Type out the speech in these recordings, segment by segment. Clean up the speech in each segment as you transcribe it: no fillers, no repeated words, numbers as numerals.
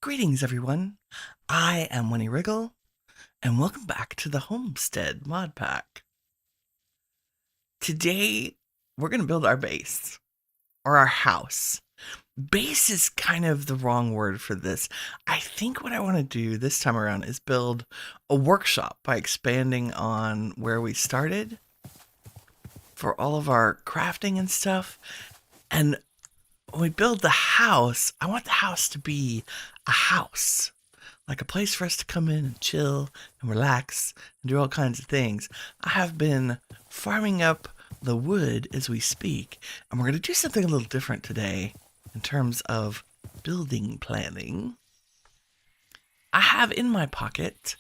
Greetings, everyone. I am Winnie Wriggle, and welcome back to the Homestead mod pack. Today, we're going to build our base, or our house. Base is kind of the wrong word for this. I think what I want to do this time around is build a workshop by expanding on where we started for all of our crafting and stuff. And when we build the house, I want the house to be a house, like a place for us to come in and chill and relax and do all kinds of things. I have been farming up the wood as we speak, and we're going to do something a little different today in terms of building planning. I have in my pocket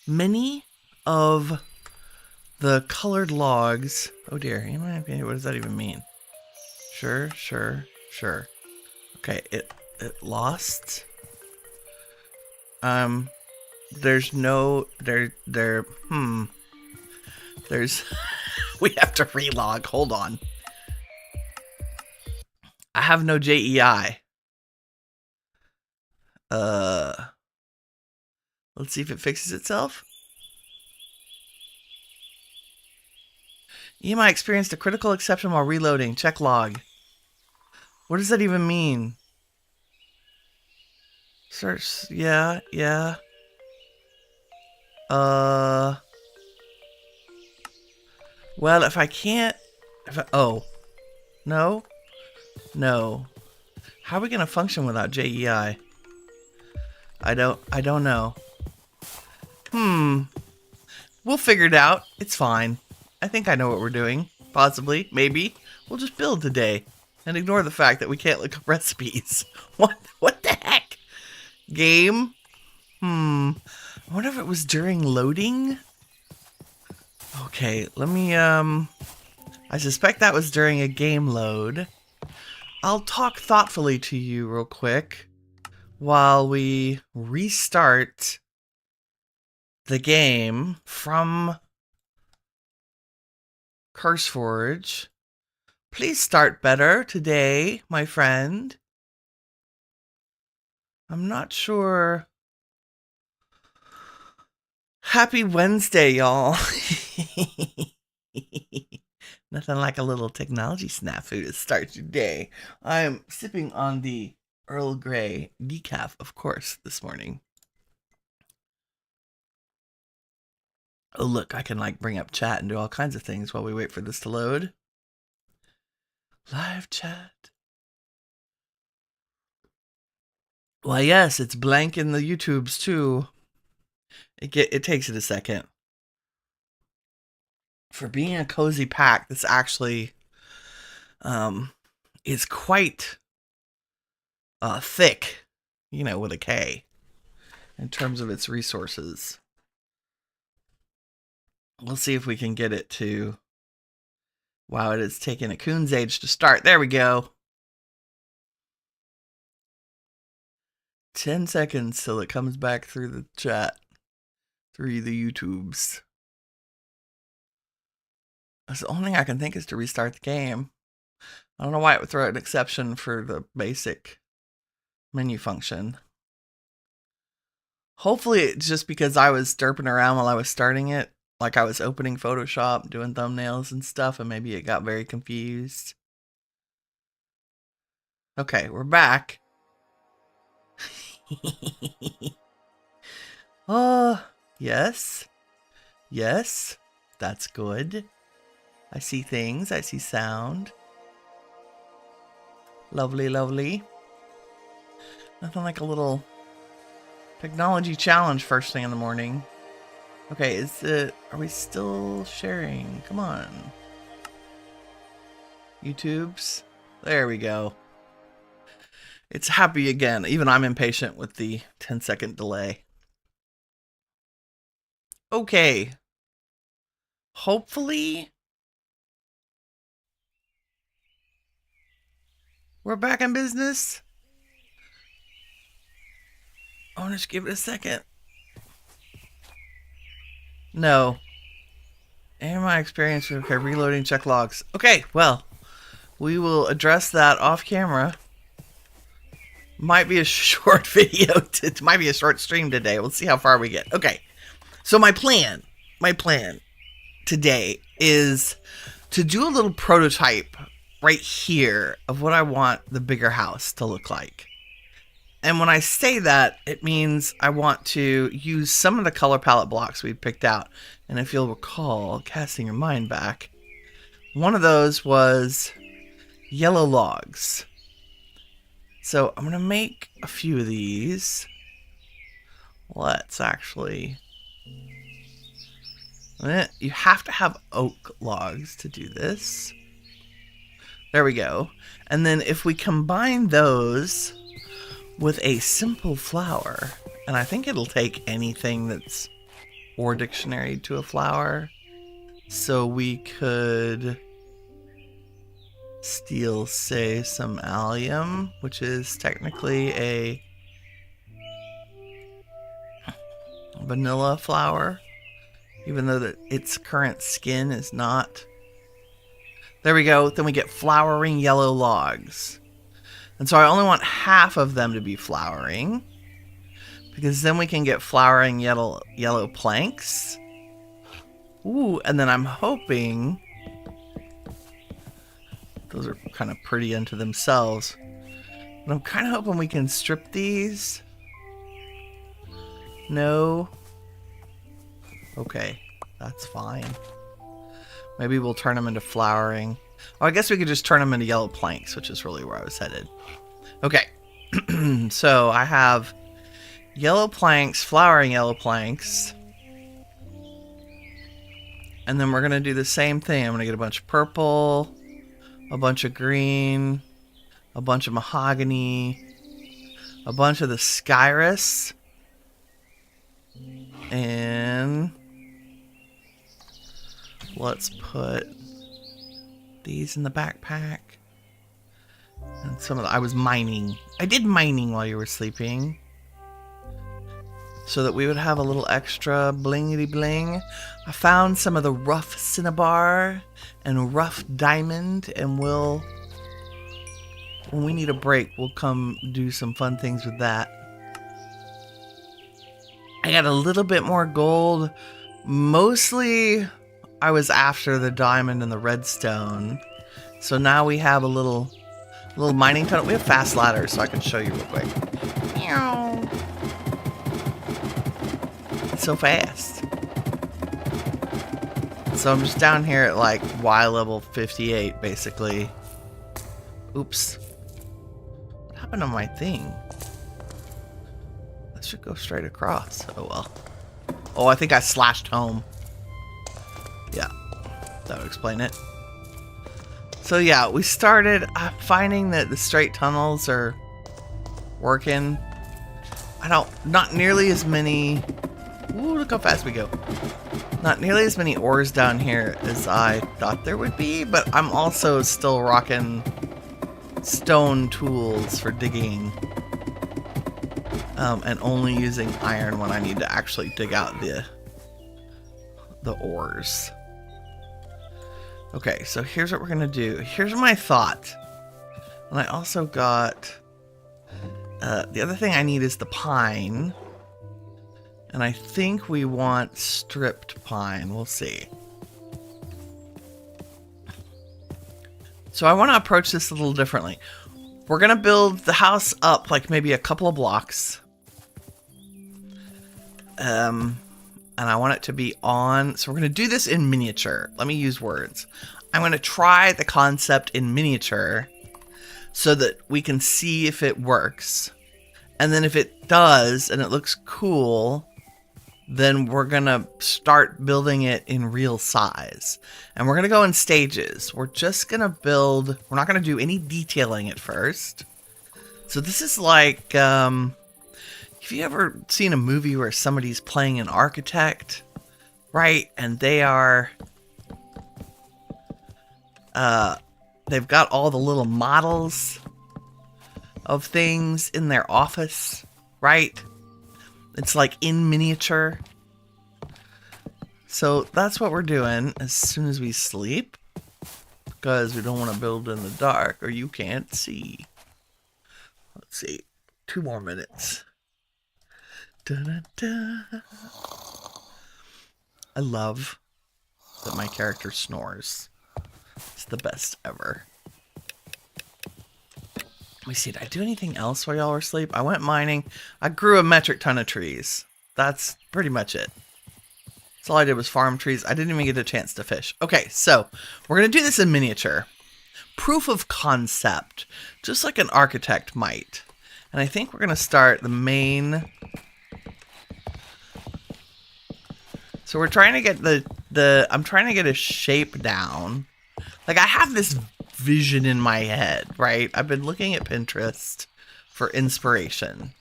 many of the colored logs. Oh dear, what does that even mean? Sure. Okay, it lost. There's no, there's, we have to relog, hold on. I have no JEI. Let's see if it fixes itself. EMI experienced a critical exception while reloading. Check log. What does that even mean? Search, yeah. Well, if I can't, oh, no. How are we gonna function without JEI? I don't know. We'll figure it out. It's fine. I think I know what we're doing. Possibly, maybe. We'll just build today and ignore the fact that we can't look up recipes. What the heck? Game? I wonder if it was during loading. Okay, let me, I suspect that was during a game load. I'll talk thoughtfully to you real quick while we restart the game from CurseForge. Please start better today, my friend. I'm not sure. Happy Wednesday, y'all. Nothing like a little technology snafu to start your day. I am sipping on the Earl Grey decaf, of course, this morning. Oh, look, I can like bring up chat and do all kinds of things while we wait for this to load. Live chat. Why, yes, it's blank in the YouTubes too. It takes it a second. For being a cozy pack, this actually is quite thick, you know, with a K, in terms of its resources. We'll see if we can get it to... Wow, it is taking a coon's age to start. There we go. 10 seconds till it comes back through the chat. Through the YouTubes. That's the only thing I can think is to restart the game. I don't know why it would throw an exception for the basic menu function. Hopefully it's just because I was derping around while I was starting it. Like I was opening Photoshop, doing thumbnails and stuff, and maybe it got very confused. Okay, we're back. Oh, yes. Yes, that's good. I see things, I see sound. Lovely. Nothing like a little technology challenge first thing in the morning. Okay, are we still sharing? Come on. YouTubes. There we go. It's happy again. Even I'm impatient with the 10-second delay. Okay. Hopefully we're back in business. I want to just give it a second. No. And my experience with reloading check logs. Okay, well, we will address that off camera. Might be a short video. It might be a short stream today. We'll see how far we get. Okay. So my plan today is to do a little prototype right here of what I want the bigger house to look like. And when I say that, it means I want to use some of the color palette blocks we picked out. And if you'll recall, casting your mind back, one of those was yellow logs. So I'm going to make a few of these. Let's actually... You have to have oak logs to do this. There we go. And then if we combine those with a simple flower, and I think it'll take anything that's or dictionary to a flower. So we could steal, say, some allium, which is technically a vanilla flower, even though that its current skin is not. There we go. Then we get flowering yellow logs. And so I only want half of them to be flowering, because then we can get flowering yellow planks. Ooh, and then I'm hoping those are kind of pretty unto themselves. But I'm kind of hoping we can strip these. No. Okay, that's fine. Maybe we'll turn them into flowering. Oh, I guess we could just turn them into yellow planks, which is really where I was headed. Okay, so I have yellow planks, flowering yellow planks. And then we're going to do the same thing. I'm going to get a bunch of purple, a bunch of green, a bunch of mahogany, a bunch of the skyrus, and let's put these in the backpack. And some of the, I was mining. I did mining while you were sleeping, so that we would have a little extra blingity bling. I found some of the rough cinnabar and rough diamond, and when we need a break, we'll come do some fun things with that. I got a little bit more gold. Mostly I was after the diamond and the redstone. So now we have a little mining tunnel. We have fast ladders, so I can show you real quick. Meow. It's so fast. So I'm just down here at like Y level 58, basically. Oops. What happened to my thing? That should go straight across. Oh well. Oh, I think I slashed home. Yeah, that would explain it. So yeah, we started finding that the straight tunnels are working. Not nearly as many. Ooh, look how fast we go. Not nearly as many ores down here as I thought there would be, but I'm also still rocking stone tools for digging. And only using iron when I need to actually dig out the ores. Okay, so here's what we're gonna do. Here's my thought. And I also got the other thing I need is the pine. And I think we want stripped pine. We'll see. So I want to approach this a little differently. We're gonna build the house up like maybe a couple of blocks. And I want it to be on, so we're going to do this in miniature. Let me use words. I'm going to try the concept in miniature so that we can see if it works. And then if it does and it looks cool, then we're going to start building it in real size. And we're going to go in stages. We're just going to build, we're not going to do any detailing at first. So this is like, have you ever seen a movie where somebody's playing an architect, right? And they are, they've got all the little models of things in their office, right? It's like in miniature. So that's what we're doing as soon as we sleep, because we don't want to build in the dark or you can't see. Let's see. 2 more minutes. Da-da-da. I love that my character snores. It's the best ever. Let me see, did I do anything else while y'all were asleep? I went mining. I grew a metric ton of trees. That's pretty much it. That's all I did was farm trees. I didn't even get a chance to fish. Okay, so we're going to do this in miniature. Proof of concept, just like an architect might. And I think we're going to start the main. So we're trying to get I'm trying to get a shape down. Like, I have this vision in my head, right? I've been looking at Pinterest for inspiration.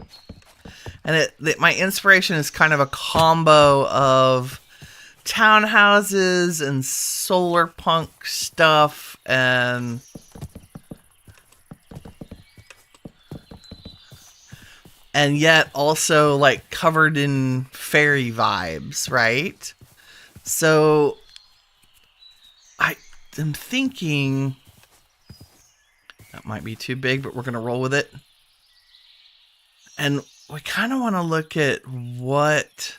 And my inspiration is kind of a combo of townhouses and solar punk stuff and yet also like covered in fairy vibes, right? So I am thinking that might be too big, but we're going to roll with it. And we kind of want to look at what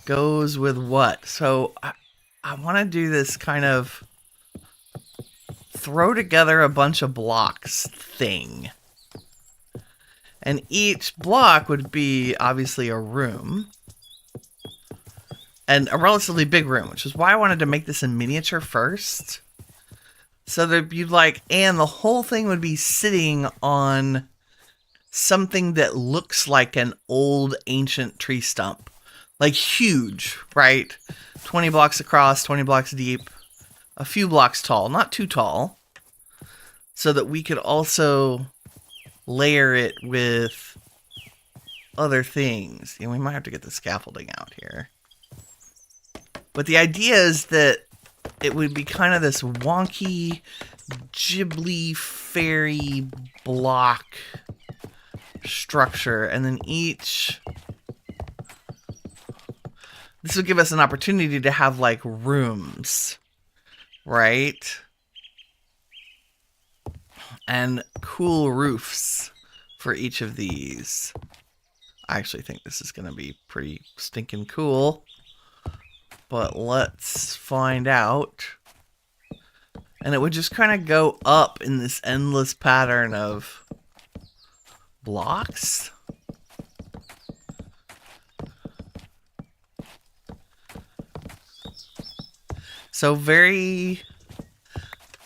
goes with what. So I want to do this kind of throw together a bunch of blocks thing. And each block would be obviously a room. And a relatively big room, which is why I wanted to make this in miniature first. So that you'd like, and the whole thing would be sitting on something that looks like an old ancient tree stump. Like huge, right? 20 blocks across, 20 blocks deep, a few blocks tall, not too tall. So that we could also layer it with other things. You know, we might have to get the scaffolding out here. But the idea is that it would be kind of this wonky, Ghibli fairy block structure. And then this would give us an opportunity to have like rooms, right? And cool roofs for each of these. I actually think this is going to be pretty stinking cool. But let's find out. And it would just kind of go up in this endless pattern of blocks. So very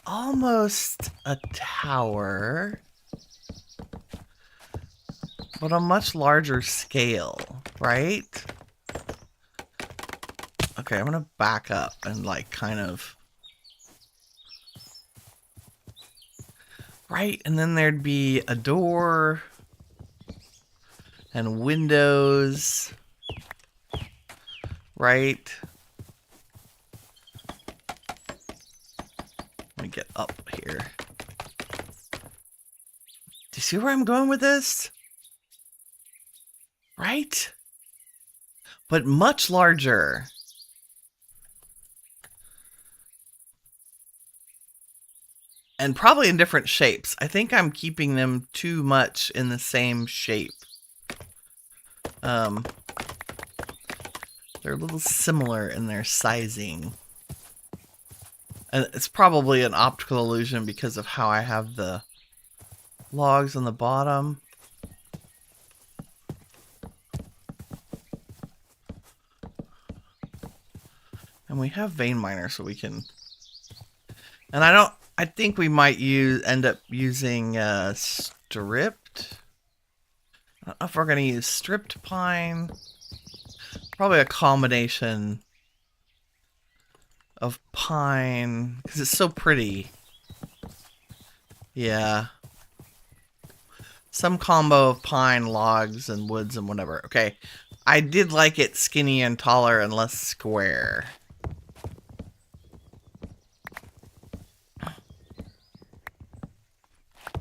almost a tower, but a much larger scale, right? Okay, I'm gonna back up and like kind of right, and then there'd be a door and windows, right? Let me get up here. Do you see where I'm going with this? Right? But much larger. And probably in different shapes. I think I'm keeping them too much in the same shape. They're a little similar in their sizing. And it's probably an optical illusion because of how I have the logs on the bottom. And we have vein miner, so we can... And I think we might end up using stripped. I don't know if we're going to use stripped pine. Probably a combination of pine, because it's so pretty. Yeah. Some combo of pine, logs, and woods and whatever. Okay. I did like it skinny and taller and less square.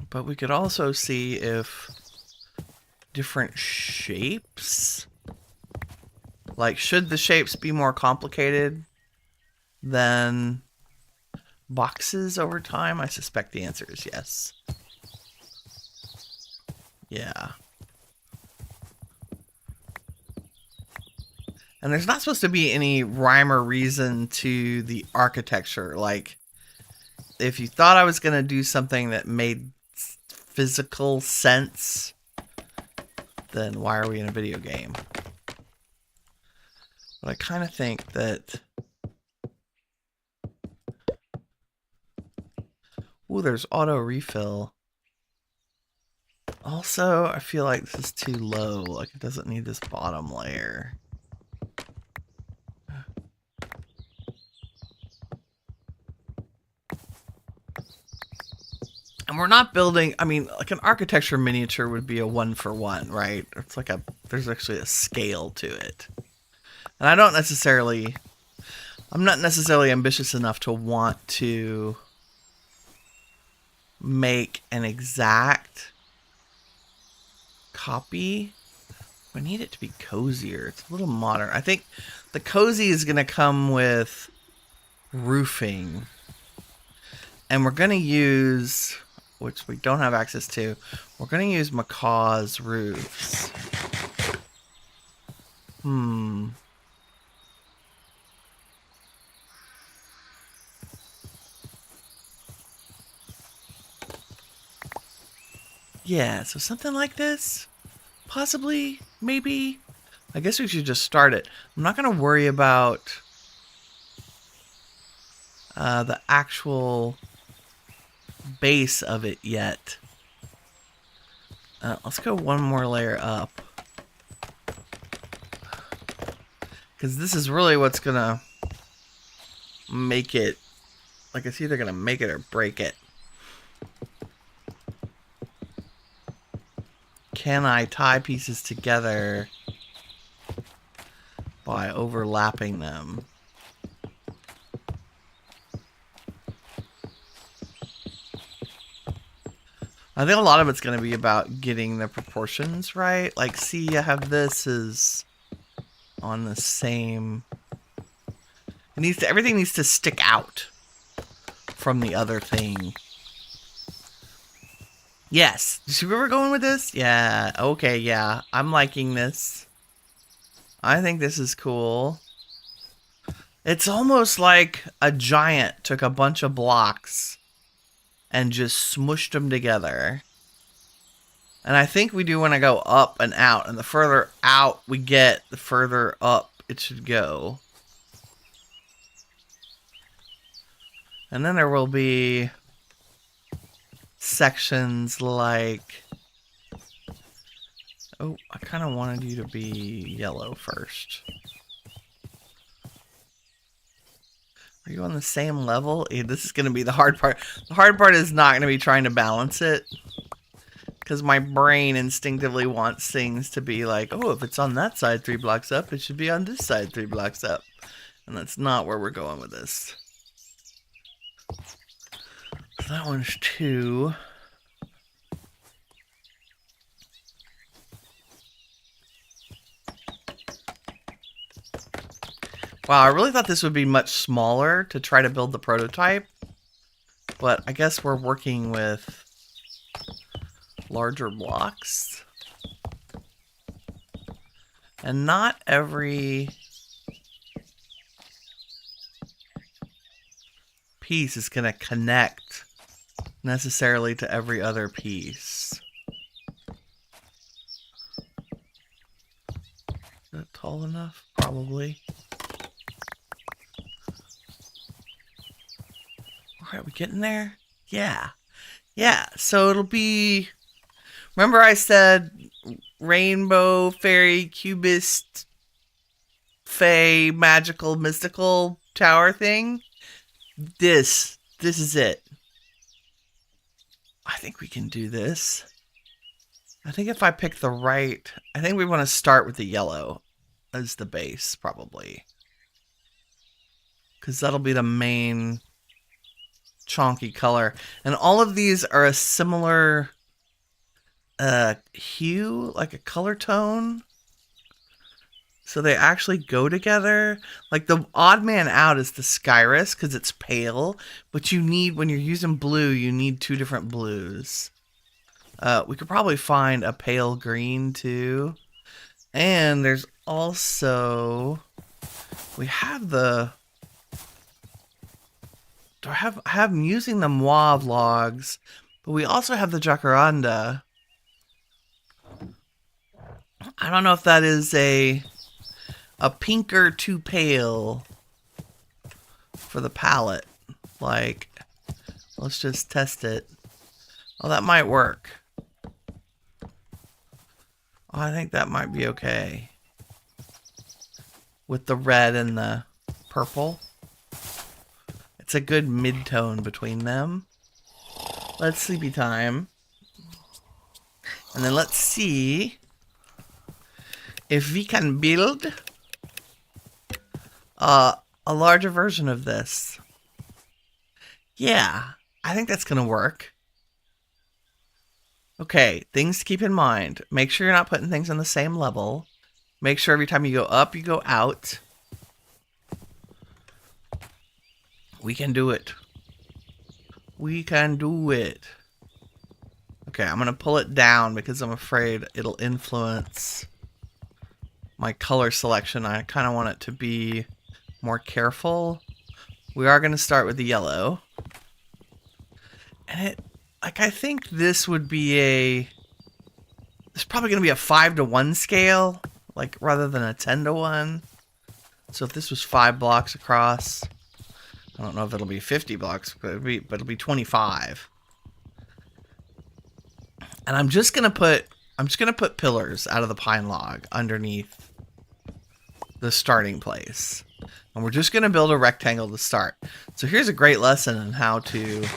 But we could also see if different shapes, like, should the shapes be more complicated than boxes over time? I suspect the answer is yes. Yeah. And there's not supposed to be any rhyme or reason to the architecture. Like, if you thought I was going to do something that made physical sense, then why are we in a video game? But I kind of think that... Ooh, there's auto refill. Also, I feel like this is too low. Like, it doesn't need this bottom layer. And we're not building, I mean, like an architecture miniature would be a 1-for-1, right? It's like there's actually a scale to it. And I'm not necessarily ambitious enough to want to make an exact copy. I need it to be cozier. It's a little modern. I think the cozy is going to come with roofing. And we're going to use, which we don't have access to, we're going to use Macaw's roofs. Yeah, so something like this. Possibly, maybe. I guess we should just start it. I'm not going to worry about the actual base of it yet. Let's go one more layer up. Because this is really what's going to make it. Like, it's either going to make it or break it. Can I tie pieces together by overlapping them? I think a lot of it's going to be about getting the proportions right. Like, see, I have this is on the same... everything needs to stick out from the other thing. Yes. You see where we're going with this? Yeah. Okay, yeah. I'm liking this. I think this is cool. It's almost like a giant took a bunch of blocks and just smushed them together. And I think we do want to go up and out. And the further out we get, the further up it should go. And then there will be sections like... Oh, I kind of wanted you to be yellow first. Are you on the same level? This is going to be the hard part. The hard part is not going to be trying to balance it. Because my brain instinctively wants things to be like, oh, if it's on that side 3 blocks up, it should be on this side 3 blocks up. And that's not where we're going with this. So that one's 2. Wow, I really thought this would be much smaller to try to build the prototype. But I guess we're working with larger blocks. And not every piece is going to connect necessarily to every other piece. Is that tall enough? Probably. Alright, we getting there? Yeah. Yeah, so it'll be... Remember I said rainbow, fairy, cubist, fae, magical, mystical tower thing? This is it. I think we can do this. I think if I pick the right... I think we want to start with the yellow as the base, probably. Because that'll be the main chonky color. And all of these are a similar hue, like a color tone. So they actually go together. Like the odd man out is the Skyrus because it's pale. But you need, when you're using blue, you need 2 different blues. We could probably find a pale green too. And there's also, we have the, I'm using the Mauve logs, but we also have the Jacaranda. I don't know if that is a pinker too pale for the palette. Like, let's just test it. Oh, that might work. Oh, I think that might be okay. With the red and the purple. It's a good mid-tone between them. Let's sleepy time. And then let's see if we can build a larger version of this. Yeah, I think that's gonna work. Okay, things to keep in mind. Make sure you're not putting things on the same level. Make sure every time you go up, you go out. We can do it. We can do it. Okay, I'm gonna pull it down because I'm afraid it'll influence my color selection. I kind of want it to be more careful. We are gonna start with the yellow. And it, like, I think this would be it's probably gonna be a 5:1 scale, like, rather than a 10:1. So if this was 5 blocks across, I don't know if it'll be 50 blocks, but it'll be 25. And I'm just gonna put pillars out of the pine log underneath the starting place. And we're just gonna build a rectangle to start. So here's a great lesson on how to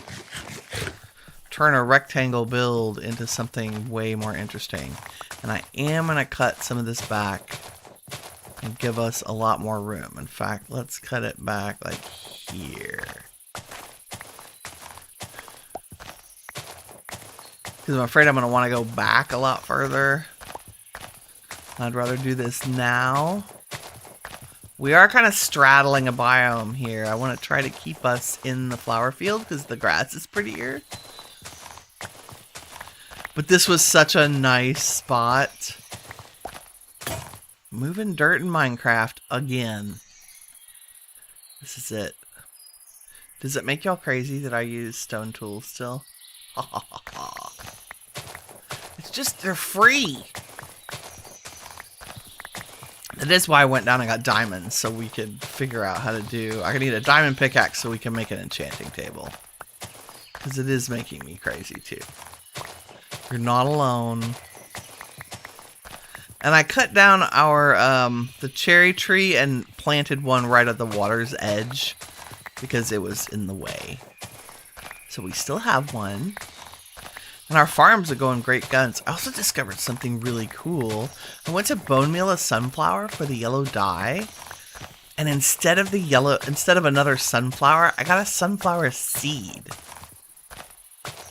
turn a rectangle build into something way more interesting. And I am gonna cut some of this back and give us a lot more room. In fact, let's cut it back like here. Because I'm afraid I'm going to want to go back a lot further. I'd rather do this now. We are kind of straddling a biome here. I want to try to keep us in the flower field because the grass is prettier. But this was such a nice spot. Moving dirt in Minecraft again. This is it. Does it make y'all crazy that I use stone tools still? It's just, they're free. That is why I went down and got diamonds, so we could figure out how to do... I need a diamond pickaxe so we can make an enchanting table. Because it is making me crazy too. You're not alone. And I cut down our, the cherry tree and planted one right at the water's edge because it was in the way. So we still have one. And our farms are going great guns. I also discovered something really cool. I went to bone meal a sunflower for the yellow dye. And instead of another sunflower, I got a sunflower seed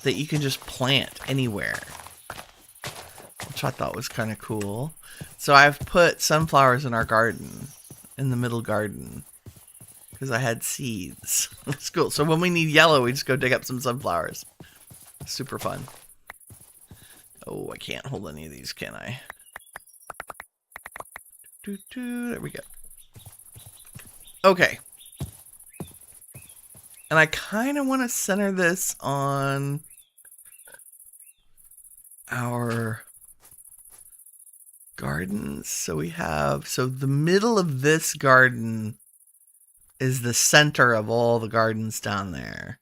that you can just plant anywhere. Which I thought was kind of cool. So I've put sunflowers in our garden, in the middle garden, because I had seeds. That's cool. So when we need yellow, we just go dig up some sunflowers. Super fun. Oh, I can't hold any of these, can I? There we go. Okay. And I kind of want to center this on our gardens. So the middle of this garden is the center of all the gardens down there,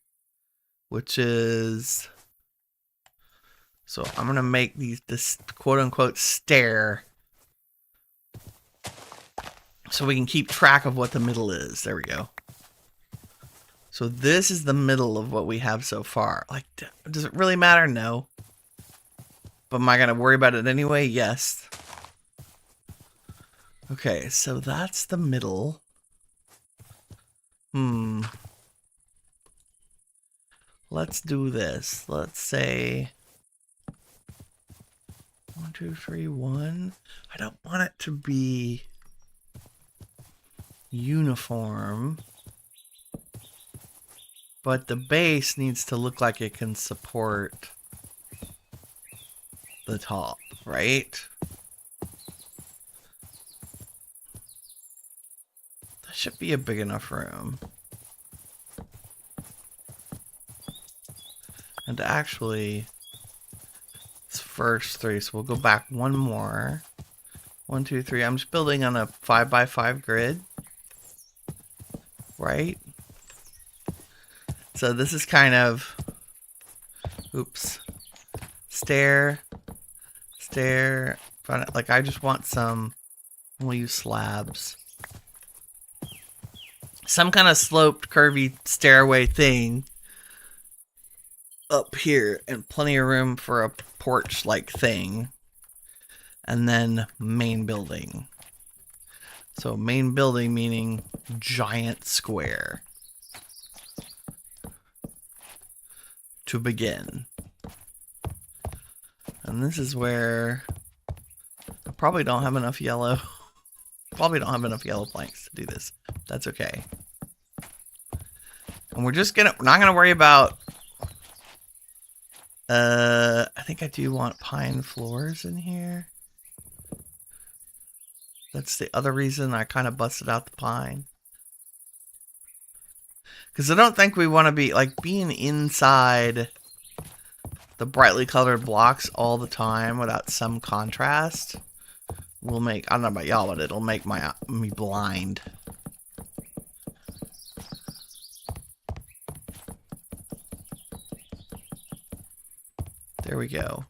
which is, so I'm going to make this quote unquote stair so we can keep track of what the middle is. There we go. So this is the middle of what we have so far. Like, does it really matter? No. But am I going to worry about it anyway? Yes. Okay, so that's the middle. Let's do this. Let's say 1, 2, 3, 1. I don't want it to be uniform, but the base needs to look like it can support the top, right? That should be a big enough room. And actually, it's first 3, so we'll go back one more. 1, 2, 3. I'm just building on a 5x5 grid, right? So this is kind of, oops, stair, like I just want some, we'll use slabs. Some kind of sloped, curvy stairway thing up here, and plenty of room for a porch-like thing. And then main building. So main building meaning giant square. To begin. And this is where I probably don't have enough yellow. Probably don't have enough yellow planks to do this. That's okay. And we're not gonna worry about I think I do want pine floors in here. That's the other reason I kind of busted out the pine. Because I don't think we want to be, like, being inside the brightly colored blocks all the time without some contrast will make, I don't know about y'all, but it'll make me blind. There we go.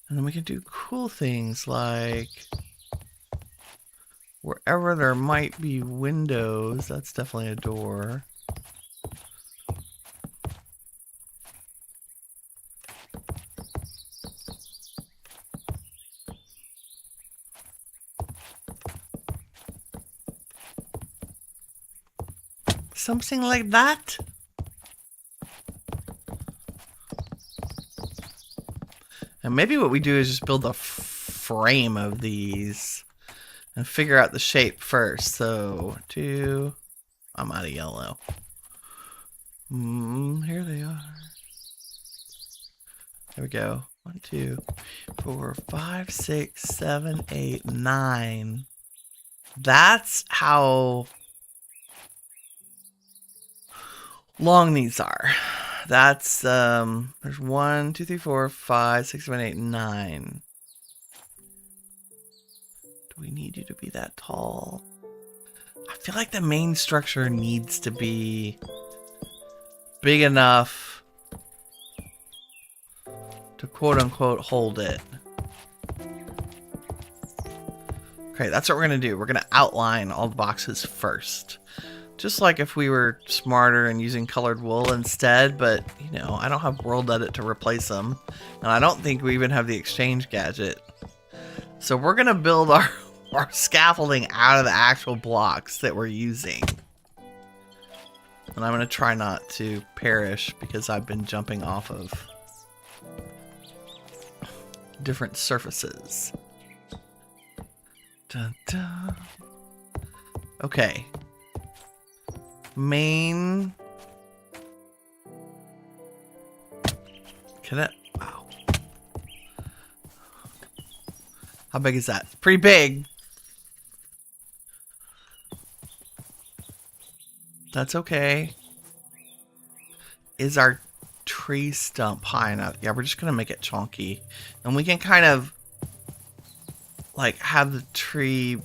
And then we can do cool things like wherever there might be windows, that's definitely a door. Something like that. And maybe what we do is just build a frame of these and figure out the shape first. So, I'm out of yellow. Here they are. There we go. 1, 2, 4, 5, 6, 7, 8, 9. That's how long these are. That's, there's 1, 2, 3, 4, 5, 6, 7, 8, 9. Do we need you to be that tall? I feel like the main structure needs to be big enough to quote-unquote hold it. Okay, that's what we're going to do. We're going to outline all the boxes first. Just like if we were smarter and using colored wool instead, but, you know, I don't have World Edit to replace them. And I don't think we even have the exchange gadget. So we're going to build our scaffolding out of the actual blocks that we're using. And I'm going to try not to perish because I've been jumping off of different surfaces. Dun, dun. Okay. Main. Can it? Wow. How big is that? Pretty big. That's okay. Is our tree stump high enough? Yeah, we're just gonna make it chunky, and we can kind of like have the tree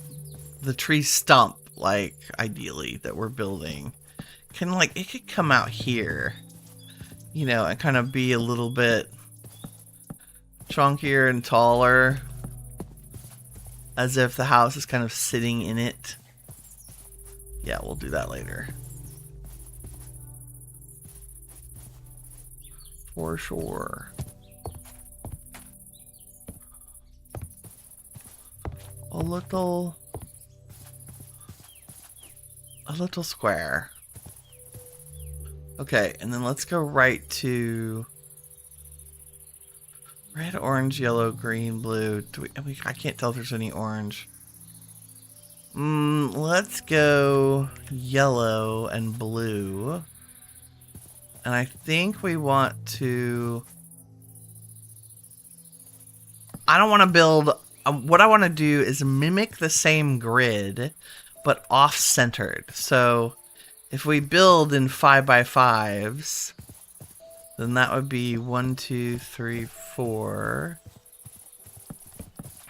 stump, like ideally that we're building, can like it could come out here, you know, and kind of be a little bit chunkier and taller, as if the house is kind of sitting in it. Yeah, we'll do that later. For sure. A little square. Okay, and then let's go right to red, orange, yellow, green, blue. I can't tell if there's any orange. Let's go yellow and blue. And I think we want to I don't want to build... what I want to do is mimic the same grid, but off-centered. So if we build in 5x5s, then that would be 1, 2, 3, 4.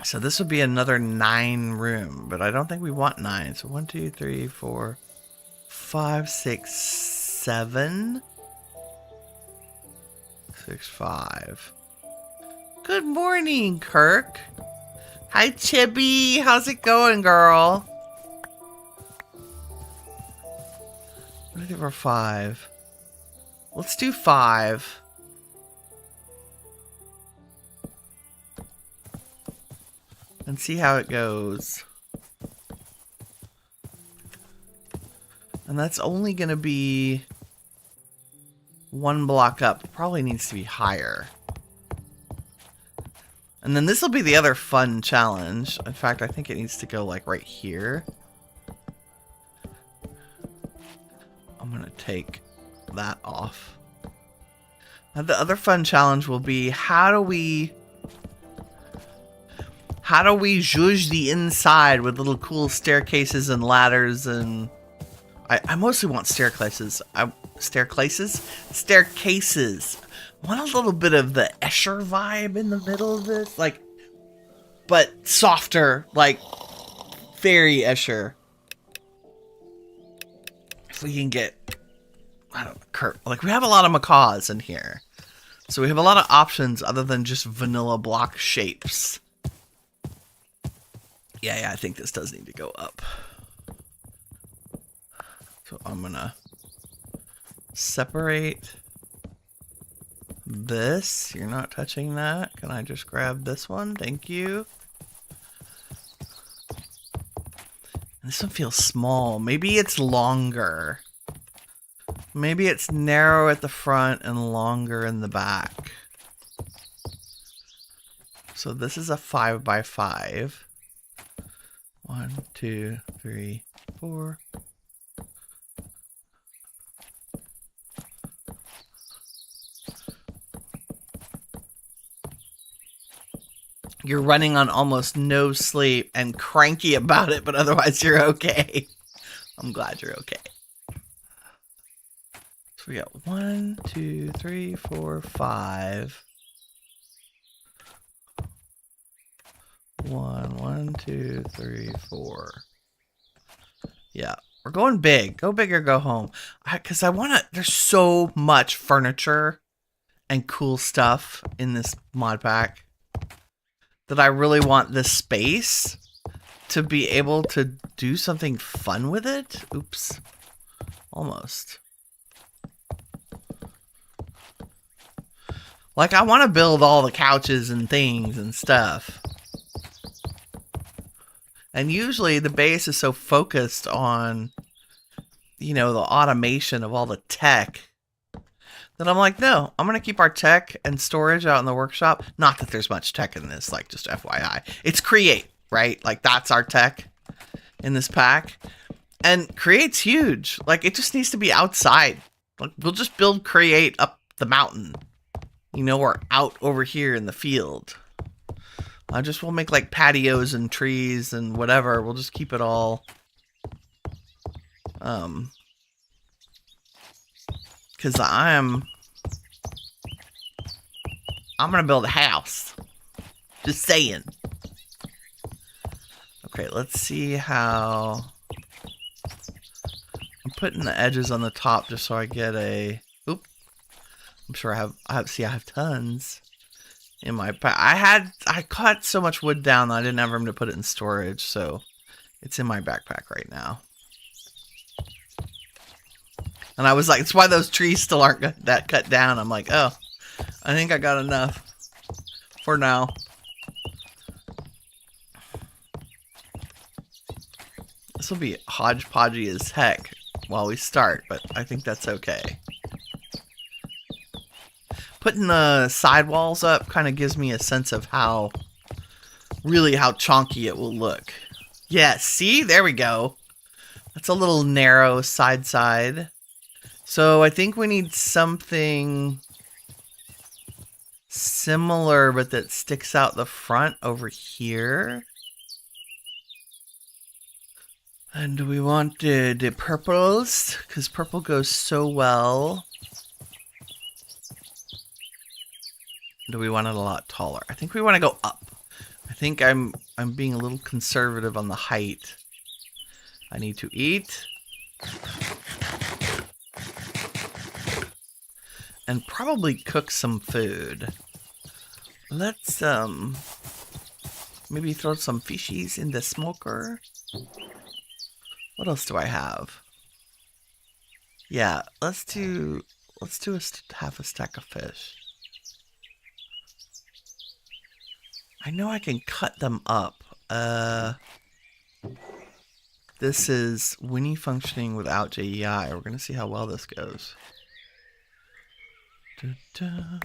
So this would be another 9 room, but I don't think we want 9. So 1, 2, 3, 4, 5, 6, 7. 6, 5. Good morning, Kirk. Hi, Chibi. How's it going, girl? What do you think for 5? Let's do 5. And see how it goes. And that's only going to be 1 block up. It probably needs to be higher. And then this will be the other fun challenge. In fact, I think it needs to go like right here. I'm going to take that off. Now, the other fun challenge will be how do we zhuzh the inside with little cool staircases and ladders, and I mostly want staircases. Staircases. I want a little bit of the Escher vibe in the middle of this, like, but softer, like fairy Escher. If we can get, I don't know, like we have a lot of macaws in here, so we have a lot of options other than just vanilla block shapes. Yeah, I think this does need to go up. So I'm gonna separate this. You're not touching that. Can I just grab this one? Thank you. And this one feels small. Maybe it's longer. Maybe it's narrow at the front and longer in the back. So this is a 5x5. 1, 2, 3, 4. You're running on almost no sleep and cranky about it, but otherwise you're okay. I'm glad you're okay. So we got 1, 2, 3, 4, 5. 1, 2, 3, 4. Yeah, we're going big. Go big or go home. Because I want to... There's so much furniture and cool stuff in this mod pack that I really want this space to be able to do something fun with it. Oops. Almost. Like, I want to build all the couches and things and stuff. And usually the base is so focused on, you know, the automation of all the tech that I'm like, no, I'm going to keep our tech and storage out in the workshop. Not that there's much tech in this, like, just FYI. It's create, right? Like, that's our tech in this pack. And create's huge. Like, it just needs to be outside. Like, we'll just build create up the mountain. You know, or out over here in the field. We'll make like patios and trees and whatever. We'll just keep it all. Because I'm going to build a house. Just saying. Okay, let's see how... I'm putting the edges on the top just so I get a... Oop. I'm sure I have tons in my pack. I cut so much wood down that I didn't have room to put it in storage, so it's in my backpack right now. And I was like, it's why those trees still aren't that cut down. I'm like, oh, I think I got enough for now. This will be hodgepodgey as heck while we start, but I think that's okay. Putting the sidewalls up kind of gives me a sense of how chonky it will look. Yeah, see? There we go. That's a little narrow side. So I think we need something similar, but that sticks out the front over here. And do we want the purples? Because purple goes so well. Do we want it a lot taller? I think we want to go up. I think I'm being a little conservative on the height. I need to eat. And probably cook some food. Let's maybe throw some fishies in the smoker. What else do I have? Yeah, let's do half a stack of fish. I know I can cut them up. This is Winnie functioning without JEI. We're gonna see how well this goes. Da, da,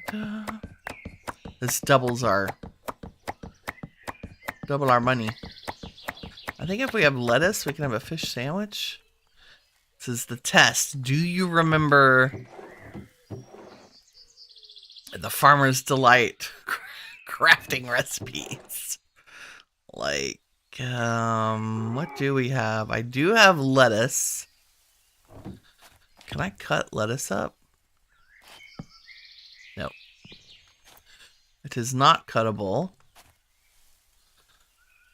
da. This double our money. I think if we have lettuce, we can have a fish sandwich. This is the test. Do you remember the Farmer's Delight crafting recipes? Like, what do we have? I do have lettuce. Can I cut lettuce up? No. It is not cuttable.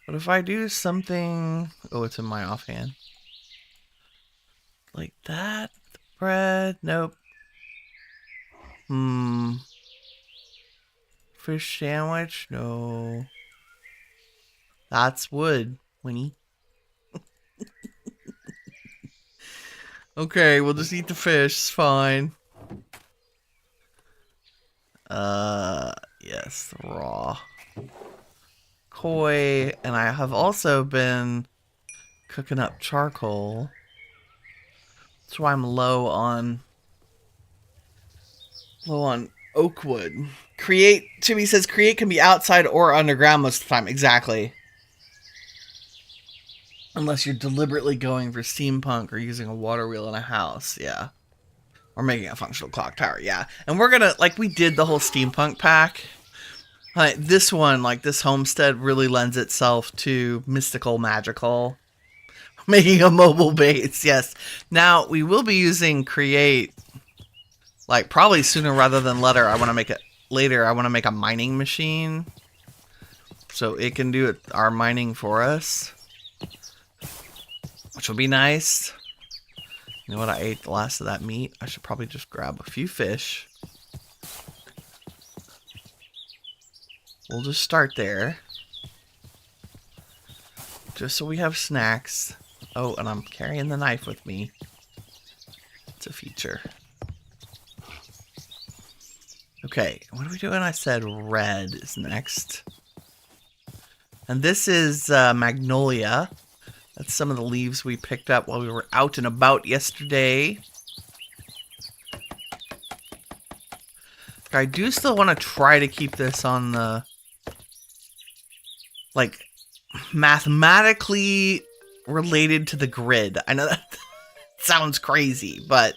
But if I do something... Oh, it's in my offhand. Like that. Bread. Nope. Fish sandwich? No. That's wood, Winnie. Okay, we'll just eat the fish. It's fine. Yes, raw. Koi, and I have also been cooking up charcoal. That's why I'm low on oak wood. Chibi says create can be outside or underground most of the time. Exactly. Unless you're deliberately going for steampunk or using a water wheel in a house, yeah. Or making a functional clock tower, yeah. And we're gonna, like, we did the whole steampunk pack. This one, like, this homestead really lends itself to mystical, magical. Making a mobile base, yes. Now, we will be using create, like, probably sooner rather than later. I want to make it later. I want to make a mining machine. So it can do our mining for us. Which will be nice. You know what? I ate the last of that meat. I should probably just grab a few fish. We'll just start there. Just so we have snacks. Oh, and I'm carrying the knife with me. It's a feature. Okay, what are we doing? I said red is next. And this is magnolia. That's some of the leaves we picked up while we were out and about yesterday. I do still want to try to keep this on the, like, mathematically related to the grid. I know that sounds crazy, but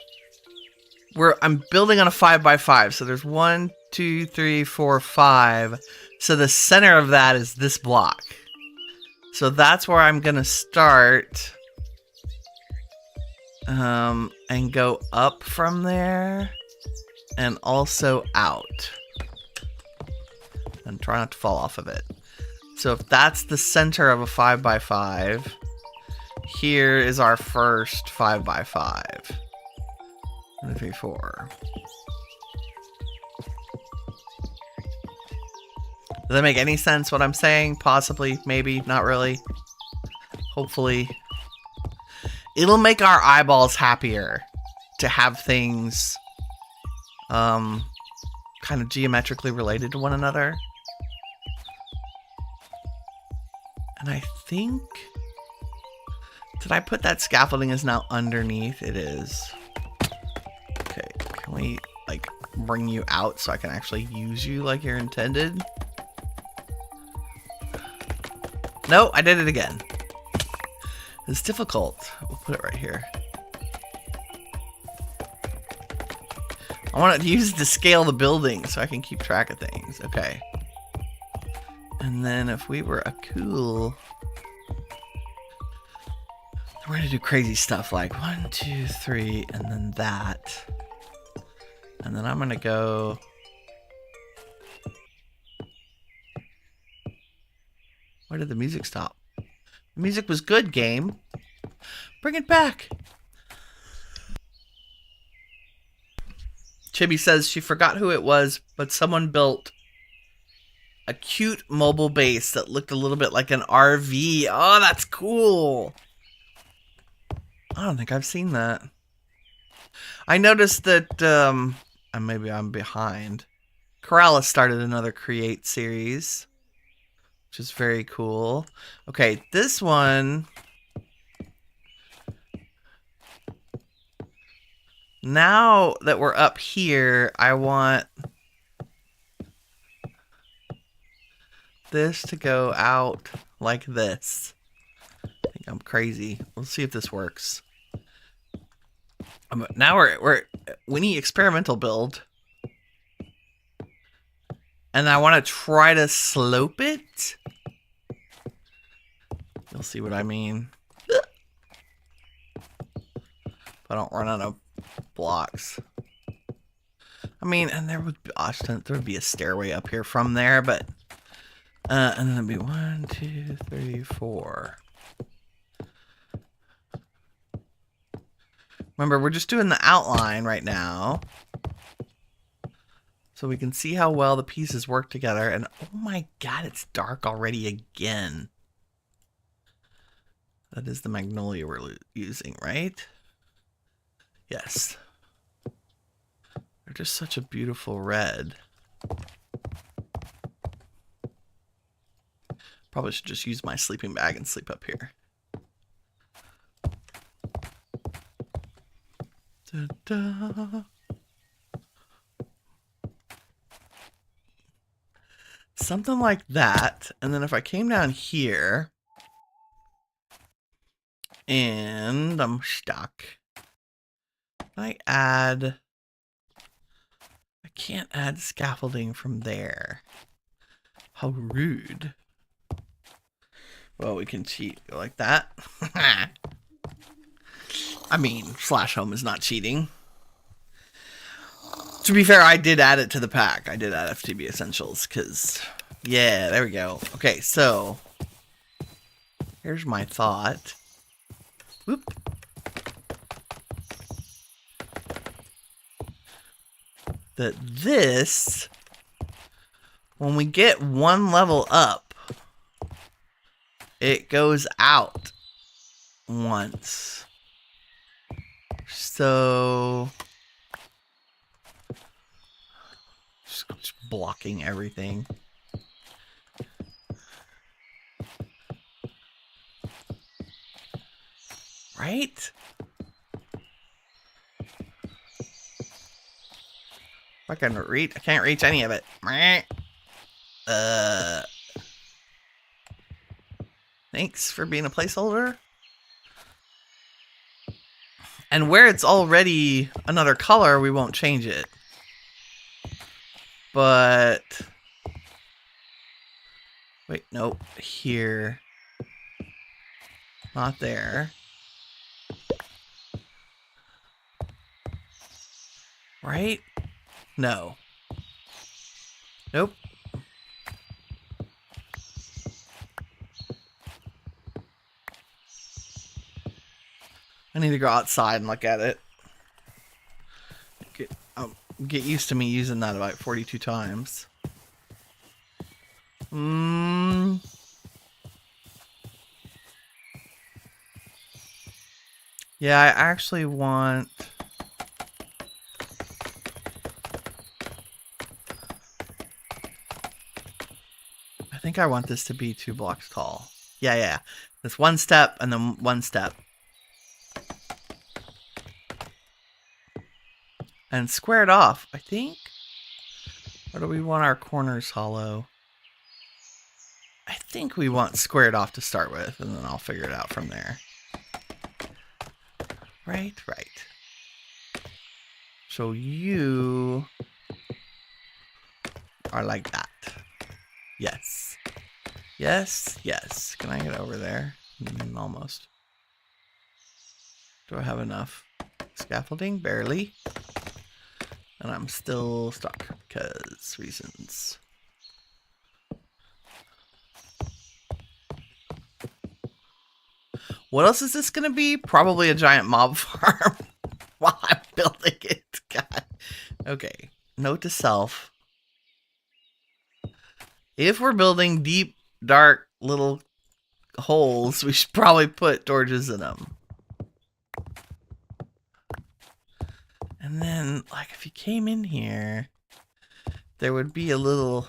I'm building on a 5x5. So there's 1, 2, 3, 4, 5. So the center of that is this block. So that's where I'm going to start. And go up from there. And also out. And try not to fall off of it. So if that's the center of a 5x5, here is our first 5x5. 1, 2, 3, 4. Does that make any sense what I'm saying? Possibly, maybe, not really. Hopefully. It'll make our eyeballs happier to have things kind of geometrically related to one another. And I think... Did I put that scaffolding is now underneath? It is. Okay, can we, like, bring you out so I can actually use you like you're intended? No, I did it again. It's difficult. We'll put it right here. I want to use it to scale the building so I can keep track of things. Okay. And then if we were a cool... We're going to do crazy stuff like 1, 2, 3, and then that. And then I'm going to go... Why did the music stop? The music was good, game. Bring it back. Chibi says she forgot who it was, but someone built a cute mobile base that looked a little bit like an RV. Oh, that's cool. I don't think I've seen that. I noticed that, and maybe I'm behind. Corrales started another Create series, which is very cool. Okay, this one... Now that we're up here, I want this to go out like this. I think I'm crazy. Let's see if this works. Now we're Winnie experimental build. And I want to try to slope it. You'll see what I mean. If I don't run out of blocks. I mean, and there would be a stairway up here from there, but and then it'd be 1, 2, 3, 4. Remember, we're just doing the outline right now, so we can see how well the pieces work together. And oh my god, it's dark already again. That is the magnolia we're using, right? Yes. They're just such a beautiful red. Probably should just use my sleeping bag and sleep up here. Da-da. Something like that. And then if I came down here and I'm stuck, I can't add scaffolding from there. How rude. Well, we can cheat like that. I mean, /home is not cheating. To be fair, I did add it to the pack. I did add FTB Essentials because, yeah, there we go. Okay, so here's my thought. Whoop. That this, when we get one level up, it goes out once. So just blocking everything. Right? I can't reach any of it. Thanks for being a placeholder. And where it's already another color, we won't change it. But wait, nope. Here. Not there. Right? No. Nope. I need to go outside and look at it. Get used to me using that about 42 times. Yeah, I actually want... I think I want this to be 2 blocks tall. Yeah. This one step and then one step. And square it off, I think. Or do we want our corners hollow? I think we want squared off to start with, and then I'll figure it out from there. Right. So you are like that. Yes. Yes, yes. Can I get over there? Almost. Do I have enough scaffolding? Barely. And I'm still stuck because reasons. What else is this going to be? Probably a giant mob farm while I'm building it. God. Okay. Note to self. If we're building deep, dark little holes, we should probably put torches in them. And then, like, if you came in here, there would be a little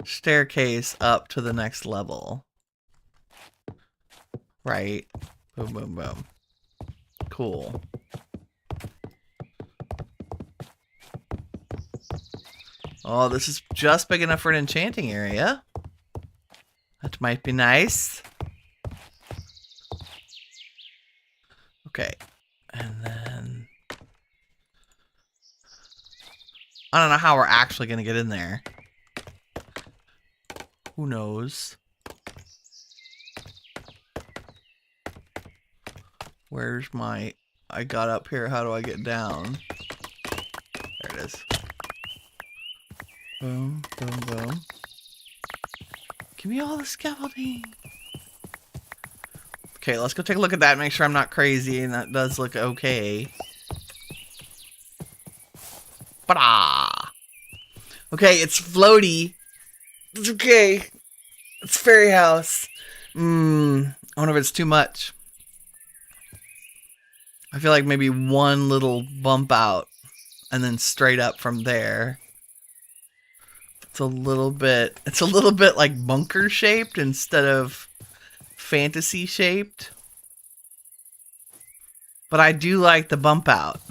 staircase up to the next level. Right? Boom, boom, boom. Cool. Oh, this is just big enough for an enchanting area. That might be nice. Okay. And then... I don't know how we're actually going to get in there. Who knows? Where's my... I got up here. How do I get down? There it is. Boom, boom, boom. Give me all the scaffolding. Okay, let's go take a look at that. Make sure I'm not crazy. And that does look okay. Ba-da! Okay, it's floaty. It's okay. It's fairy house. I wonder if it's too much. I feel like maybe one little bump out and then straight up from there. It's a little bit like bunker shaped instead of fantasy shaped. But I do like the bump out.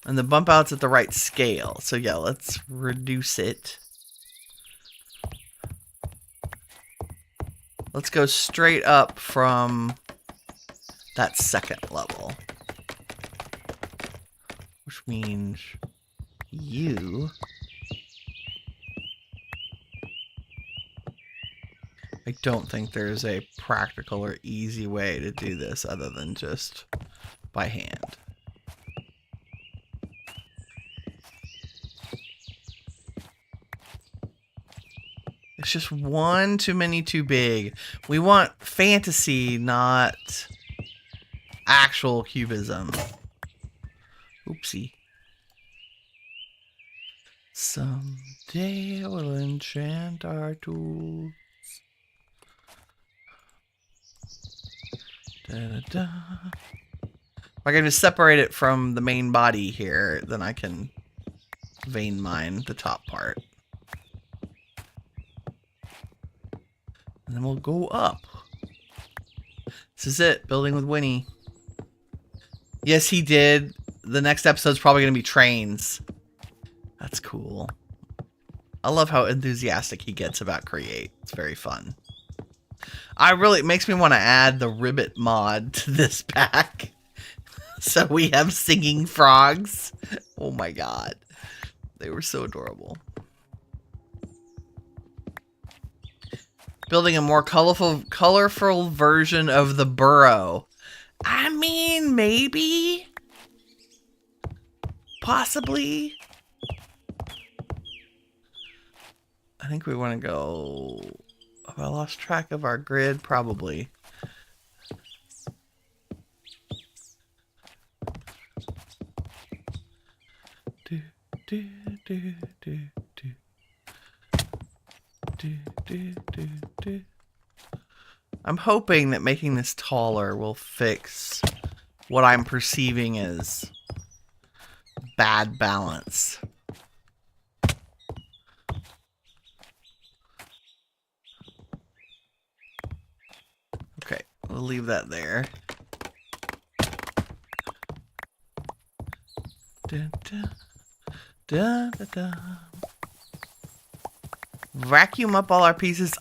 And the bump out's at the right scale. So yeah, let's reduce it. Let's go straight up from that second level. Which means you... I don't think there's a practical or easy way to do this other than just by hand. It's just one too many too big. We want fantasy, not actual cubism. Oopsie. Someday I will enchant our tools. Da-da-da. If I can just separate it from the main body here, then I can vein mine the top part. And then we'll go up. This is it. Building with Winnie. Yes, he did. The next episode's probably going to be trains. That's cool. I love how enthusiastic he gets about Create. It's very fun. It makes me want to add the ribbit mod to this pack. So we have singing frogs. Oh my god. They were so adorable. Building a more colorful version of the burrow. I mean, maybe. Possibly. I think we want to go... Have I lost track of our grid? Probably. Do, do, do, do, do. I'm hoping that making this taller will fix what I'm perceiving as bad balance. Okay, we'll leave that there. Da, da, da, da, da. Vacuum up all our pieces.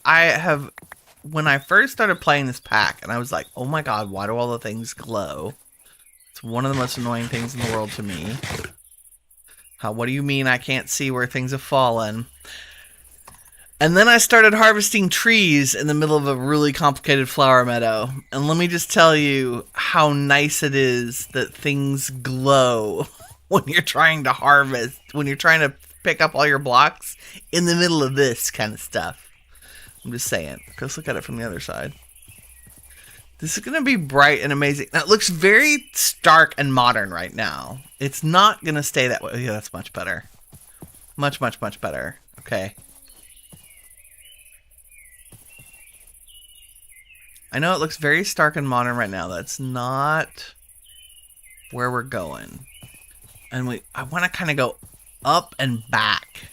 When I first started playing this pack, and I was like, oh my god, why do all the things glow? It's one of the most annoying things in the world to me. What do you mean I can't see where things have fallen? And then I started harvesting trees in the middle of a really complicated flower meadow. And let me just tell you how nice it is that things glow when you're trying to harvest, when you're trying to pick up all your blocks in the middle of this kind of stuff. I'm just saying. Let's look at it from the other side. This is going to be bright and amazing. Now, it looks very stark and modern right now. It's not going to stay that way. Yeah, that's much better. Much, much, much better. Okay. I know it looks very stark and modern right now. That's not where we're going. And I want to kind of go up and back.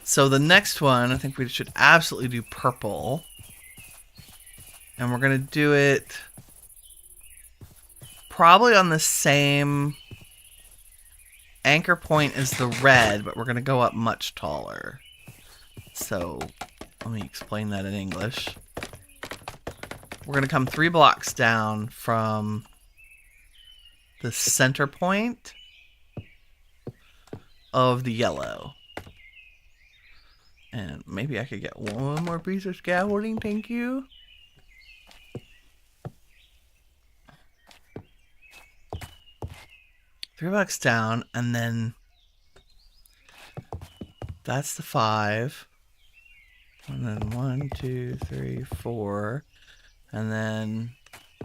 So the next one, I think we should absolutely do purple. And we're going to do it probably on the same anchor point as the red, but we're going to go up much taller. So let me explain that in English. We're going to come 3 blocks down from the center point of the yellow. And maybe I could get one more piece of scaffolding, thank you. $3 blocks down, and then that's the 5. And then 1, 2, 3, 4. And then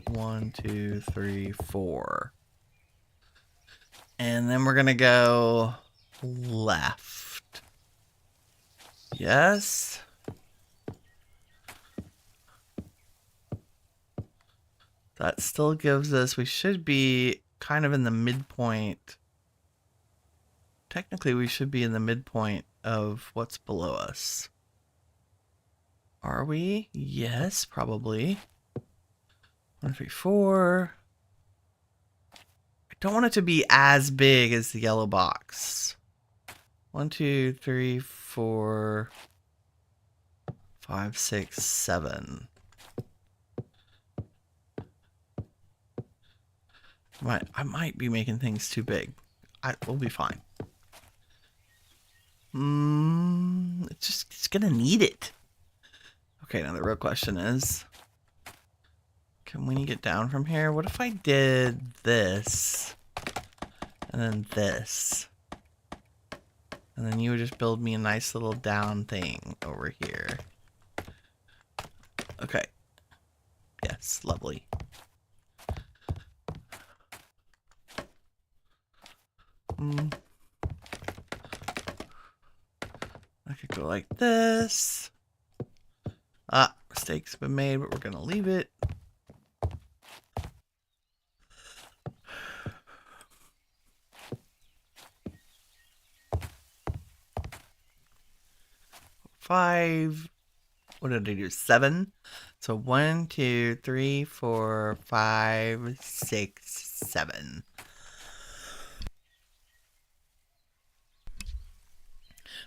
1, 2, 3, 4. And then we're going to go left. Yes. That still gives us, we should be kind of in the midpoint. Technically, we should be in the midpoint of what's below us. Are we? Yes, probably. 1, 3, 4. I don't want it to be as big as the yellow box. 1, 2, 3, 4, 5, 6, 7. I might be making things too big. We'll be fine. It's gonna need it. Okay, now the real question is, can Winnie get down from here? What if I did this, and then this, and then you would just build me a nice little down thing over here? Okay. Yes, lovely. I could go like this. Mistakes have been made, but we're gonna leave it. Five. What did I do? 7. So 1, 2, 3, 4, 5, 6, 7.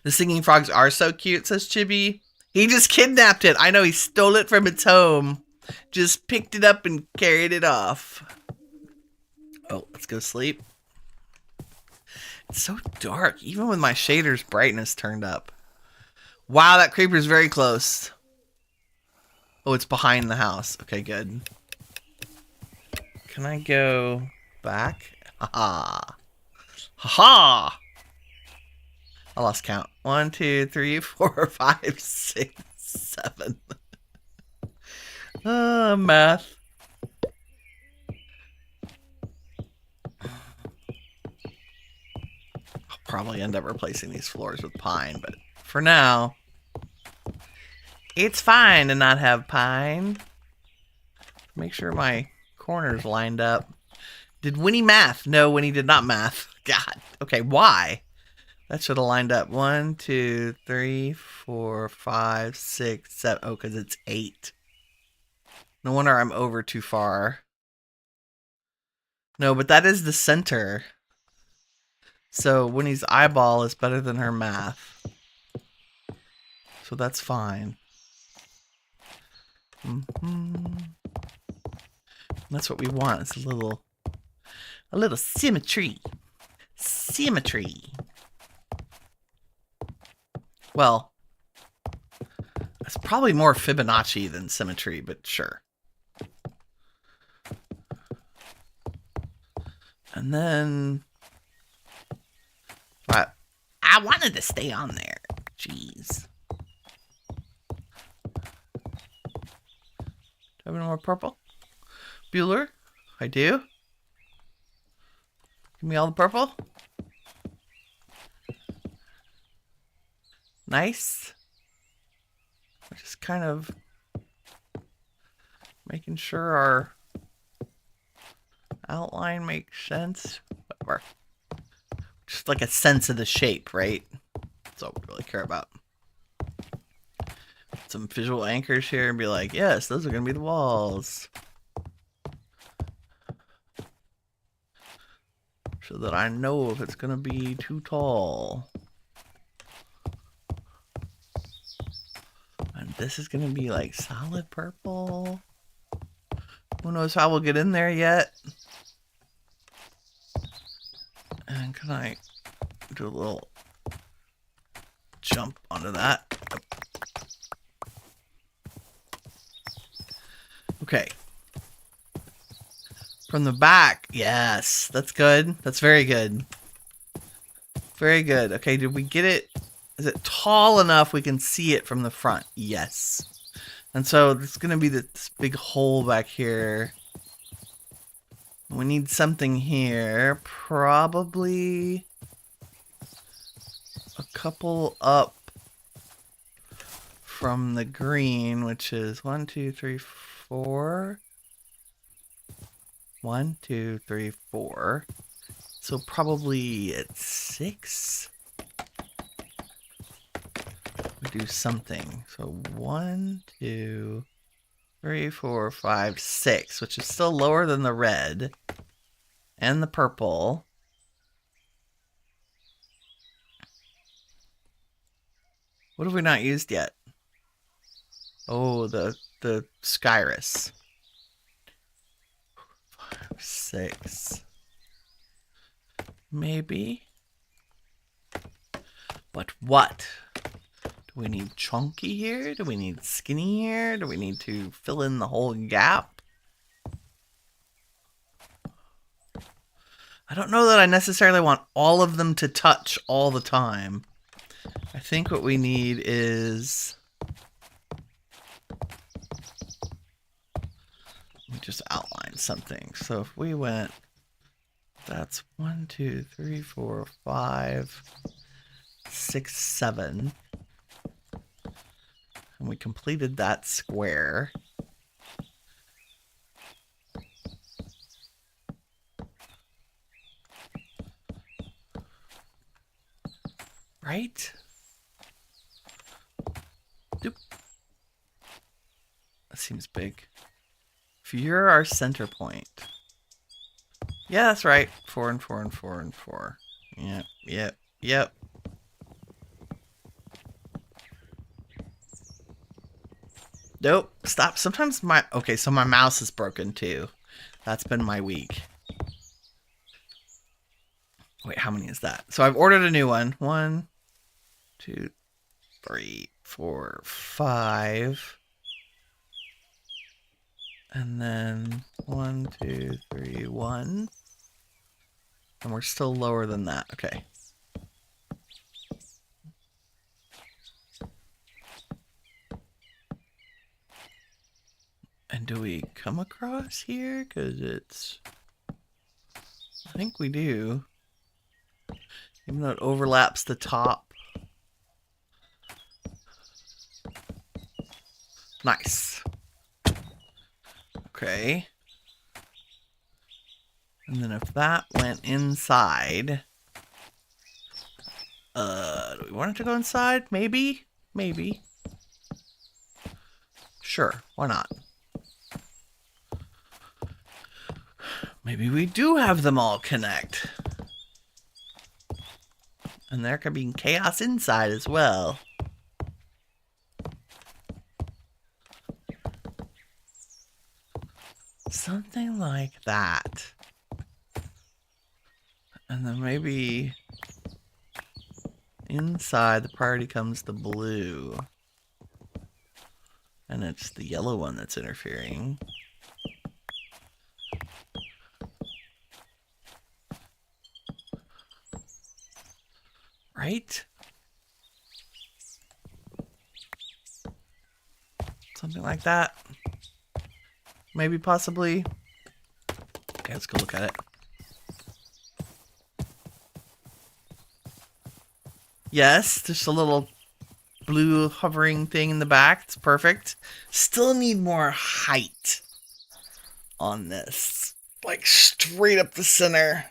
The singing frogs are so cute, says Chibi. He just kidnapped it. I know, he stole it from its home. Just picked it up and carried it off. Oh, let's go sleep. It's so dark, even with my shader's brightness turned up. Wow, that creeper's very close. Oh, it's behind the house. Okay, good. Can I go back? Ha-ha. Ha-ha! I lost count. 1, 2, 3, 4, 5, 6, 7. Math. I'll probably end up replacing these floors with pine, but for now, it's fine to not have pine. Make sure my corners lined up. Did Winnie math? No, Winnie did not math. God. Okay, why? That should have lined up. 1, 2, 3, 4, 5, 6, 7. Oh, because it's 8. No wonder I'm over too far. No, but that is the center. So Winnie's eyeball is better than her math. So that's fine. That's what we want. It's a little A little symmetry. Symmetry. Well, it's probably more Fibonacci than symmetry, but sure. And then... But I wanted to stay on there. Jeez. Do I have any more purple? Bueller? I do. Give me all the purple. Nice. We're just kind of making sure our outline makes sense. Whatever. Just like a sense of the shape, right? That's all we really care about. Some visual anchors here and be like, yes, those are going to be the walls. So that I know if it's going to be too tall. And this is going to be like solid purple. Who knows how we'll get in there yet? And can I do a little jump onto that? Okay. From the back, yes, that's good. That's very good. Very good. Okay, did we get it? Is it tall enough we can see it from the front? Yes. And so there's going to be this big hole back here. We need something here. Probably a couple up from the green, which is 1, 2, 3, 4. 1, 2, 3, 4. So probably at 6. We do something. So 1, 2, 3, 4, 5, 6, which is still lower than the red and the purple. What have we not used yet? Oh, the Skyrus. 5, 6. Maybe. But what? Do we need chunky here? Do we need skinny here? Do we need to fill in the whole gap? I don't know that I necessarily want all of them to touch all the time. I think what we need is... Let me just outline something. So if we went... That's 1, 2, 3, 4, 5, 6, 7. And we completed that square. Right? Doop. That seems big. If you're our center point. Yeah, that's right. 4 and 4 and 4 and 4. Yep, yep, yep. Nope. Stop. Sometimes my... Okay, so my mouse is broken too. That's been my week. Wait, how many is that? So I've ordered a new one. 1, 2, 3, 4, 5. And then 1, 2, 3, 1. And we're still lower than that. Okay. And do we come across here? Because it's... I think we do. Even though it overlaps the top. Nice. Okay. And then if that went inside... do we want it to go inside? Maybe? Maybe. Sure, why not? Maybe we do have them all connect. And there could be chaos inside as well. Something like that. And then maybe inside the priority comes the blue. And it's the yellow one that's interfering. Right? Something like that. Maybe, possibly. Okay, let's go look at it. Yes, just a little blue hovering thing in the back. It's perfect. Still need more height on this. Like straight up the center.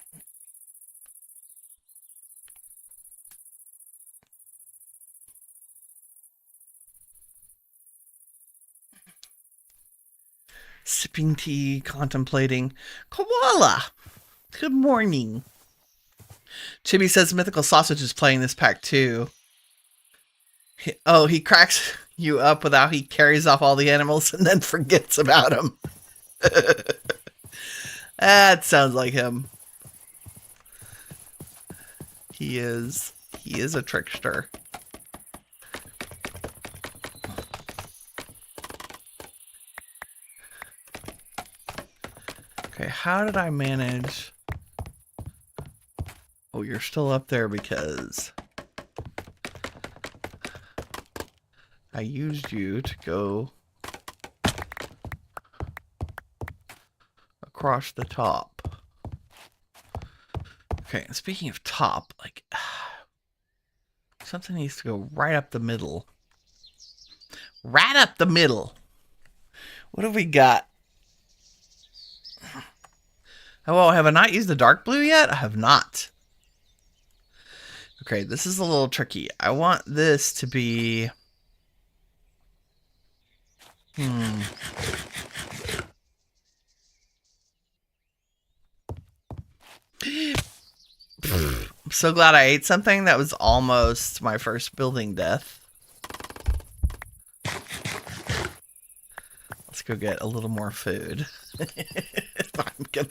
Sipping tea, contemplating. Koala! Good morning. Chibi says Mythical Sausage is playing this pack too. He cracks you up with how he carries off all the animals and then forgets about them. That sounds like him. He is a trickster. Okay, how did I manage? Oh, you're still up there because I used you to go across the top. Okay, and speaking of top, like something needs to go right up the middle. Right up the middle. What have we got? Oh, have I not used the dark blue yet? I have not. Okay, this is a little tricky. I want this to be... I'm so glad I ate something. That was almost my first building death. Let's go get a little more food. I'm gonna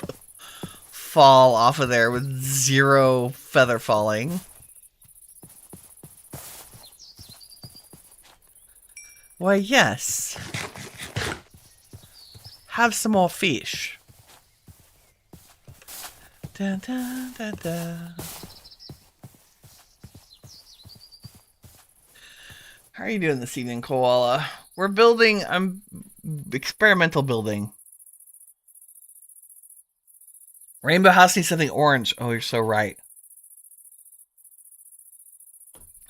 fall off of there with 0 feather falling. Why, yes. Have some more fish. Dun, dun, dun, dun. How are you doing this evening, Koala? We're building, experimental building. Rainbow House needs something orange. Oh, you're so right.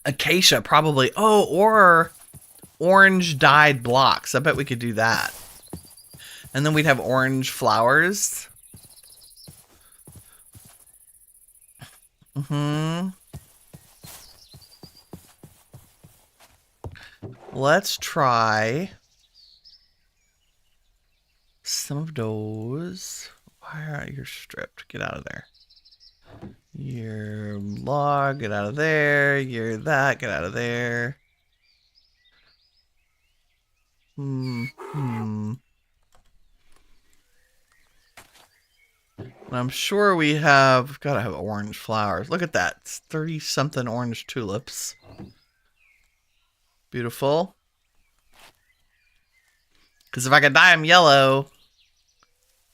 Acacia, probably. Oh, or orange dyed blocks. I bet we could do that. And then we'd have orange flowers. Let's try some of those. Why are you stripped? Get out of there. You're log, get out of there. You're that, get out of there. I'm sure we've got to have orange flowers. Look at that. It's 30-something orange tulips. Beautiful. Because if I can dye them yellow,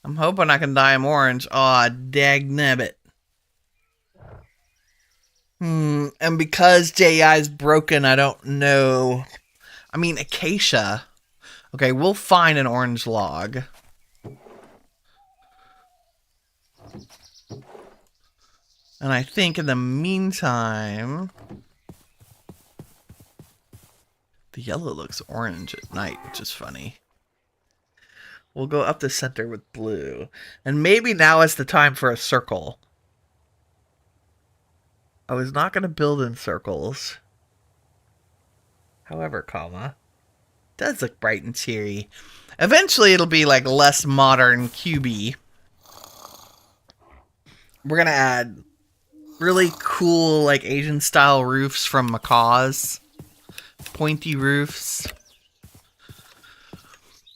I'm hoping I can dye them orange. Aw, dagnabbit. And because JI is broken, I don't know. I mean, acacia. Okay, we'll find an orange log. And I think in the meantime, the yellow looks orange at night, which is funny. We'll go up the center with blue. And maybe now is the time for a circle. I was not going to build in circles. However, it does look bright and cheery. Eventually it'll be like less modern cubey. We're going to add really cool like Asian style roofs from macaws. Pointy roofs.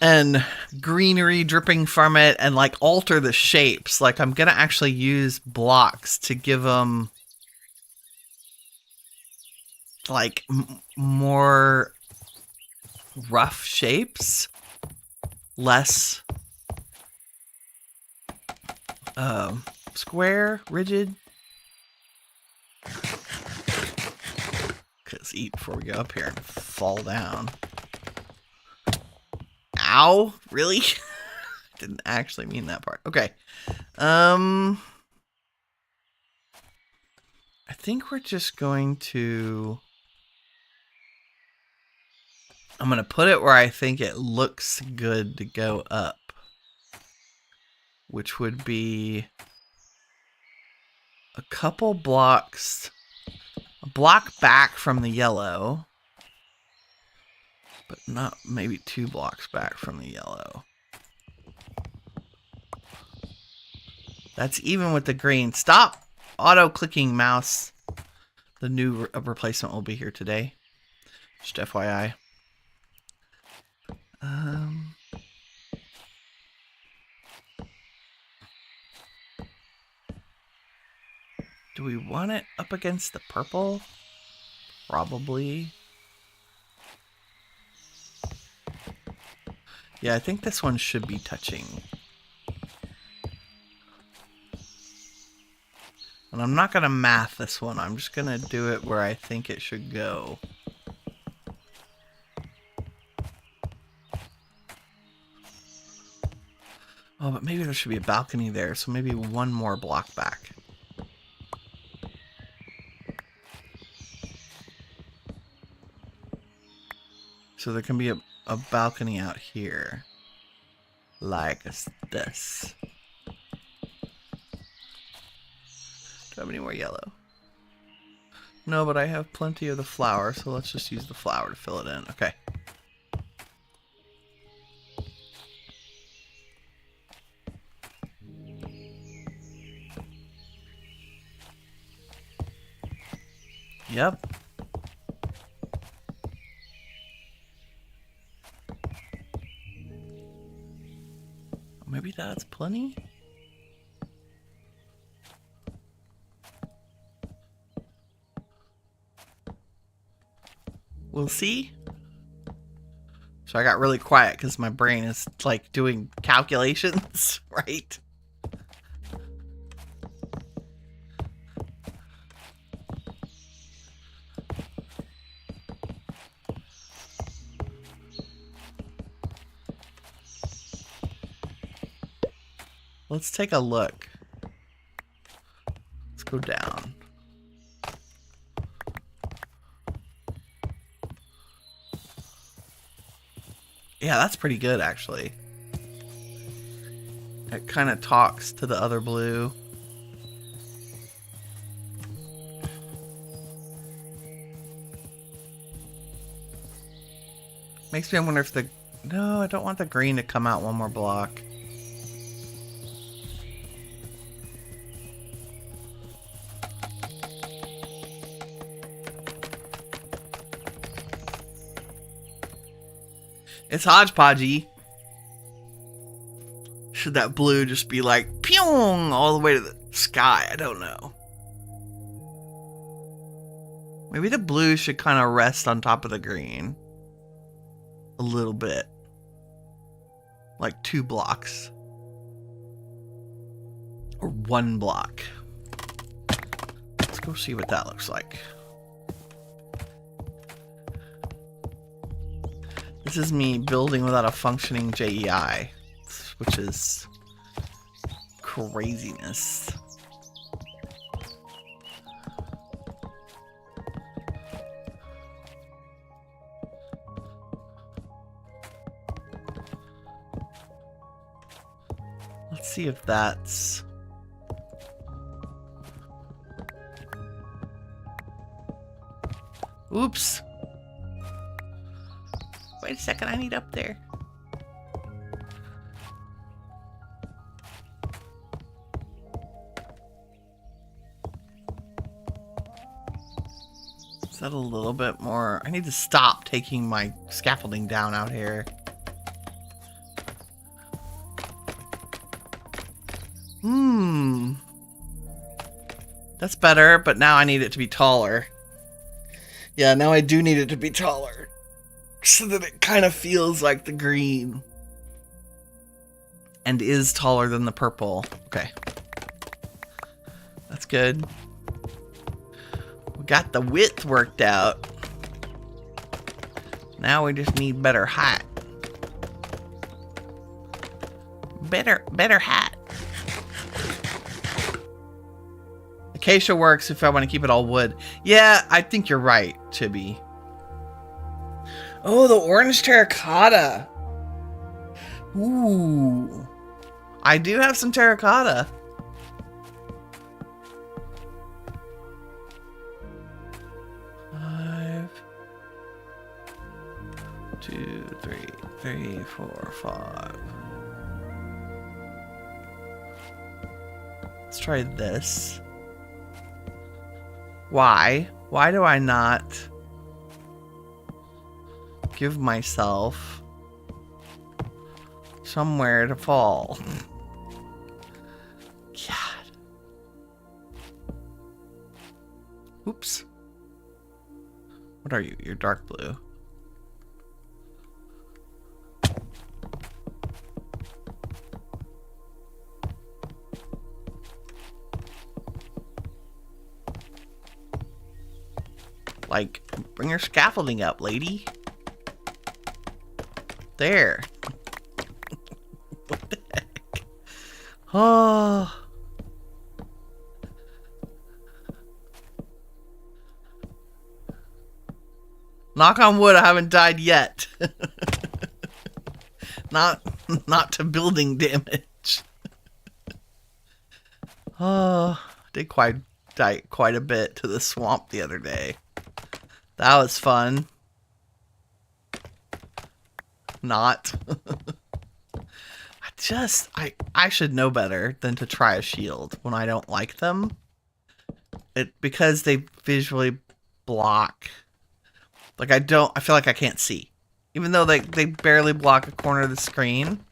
and greenery dripping from it and like alter the shapes. Like I'm gonna actually use blocks to give them like more rough shapes, less square, rigid. Let's eat before we go up here and fall down. Ow, really? Didn't actually mean that part. Okay. I think we're just going to... I'm going to put it where I think it looks good to go up. Which would be a couple blocks... A block back from the yellow. But not maybe 2 blocks back from the yellow. That's even with the green. Stop auto-clicking, mouse. The new replacement will be here today. Just FYI. Do we want it up against the purple? Probably. Yeah, I think this one should be touching. And I'm not going to math this one. I'm just going to do it where I think it should go. Oh, but maybe there should be a balcony there. So maybe one more block back. So there can be a balcony out here. Like this. Do I have any more yellow? No, but I have plenty of the flour, so let's just use the flour to fill it in. Okay. Yep. Maybe that's plenty? We'll see. So I got really quiet because my brain is like doing calculations, right? Let's take a look. Let's go down. Yeah, that's pretty good, actually. It kind of talks to the other blue. Makes me wonder if the... No, I don't want the green to come out one more block. It's hodgepodgey. Should that blue just be like, pyong, all the way to the sky? I don't know. Maybe the blue should kind of rest on top of the green. A little bit. Like 2 blocks. Or 1 block. Let's go see what that looks like. This is me building without a functioning JEI, which is craziness. Let's see if that's... Oops. Wait a second, I need up there. Is that a little bit more? I need to stop taking my scaffolding down out here. That's better, but now I need it to be taller. Yeah, now I do need it to be taller. So that it kind of feels like the green. And is taller than the purple. Okay. That's good. We got the width worked out. Now we just need better height. Better height. Acacia works if I want to keep it all wood. Yeah, I think you're right, Chibi. Oh, the orange terracotta. Ooh. I do have some terracotta. Five, 2, 3, 3, 4, 5. Let's try this. Why? Why do I not give myself somewhere to fall? God. Oops. What are you? You're dark blue. Like, bring your scaffolding up, lady. There. What the heck? Oh. Knock on wood, I haven't died yet. Not to building damage. Oh, did die quite a bit to the swamp the other day. That was fun. Not. I should know better than to try a shield when I don't like them. Because they visually block. Like I feel like I can't see. Even though they barely block a corner of the screen.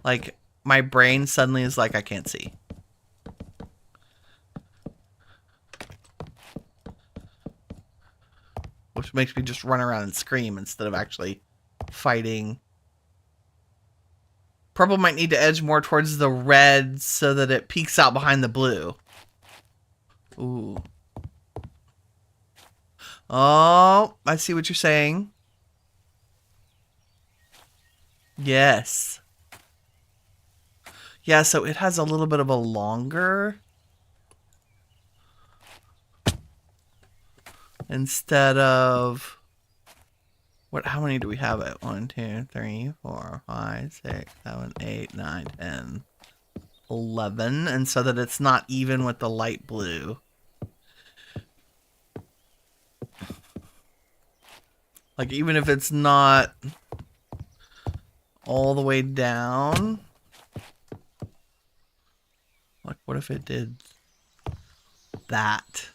Like my brain suddenly is like I can't see. Which makes me just run around and scream instead of actually fighting. Purple might need to edge more towards the red so that it peeks out behind the blue. Ooh. Oh, I see what you're saying. Yes. Yeah, so it has a little bit of a longer... Instead of... How many do we have it? 1, 2, 3, 4, 5, 6, 7, 8, 9, 10, 11. And so that it's not even with the light blue. Like, even if it's not all the way down. Like, what if it did that?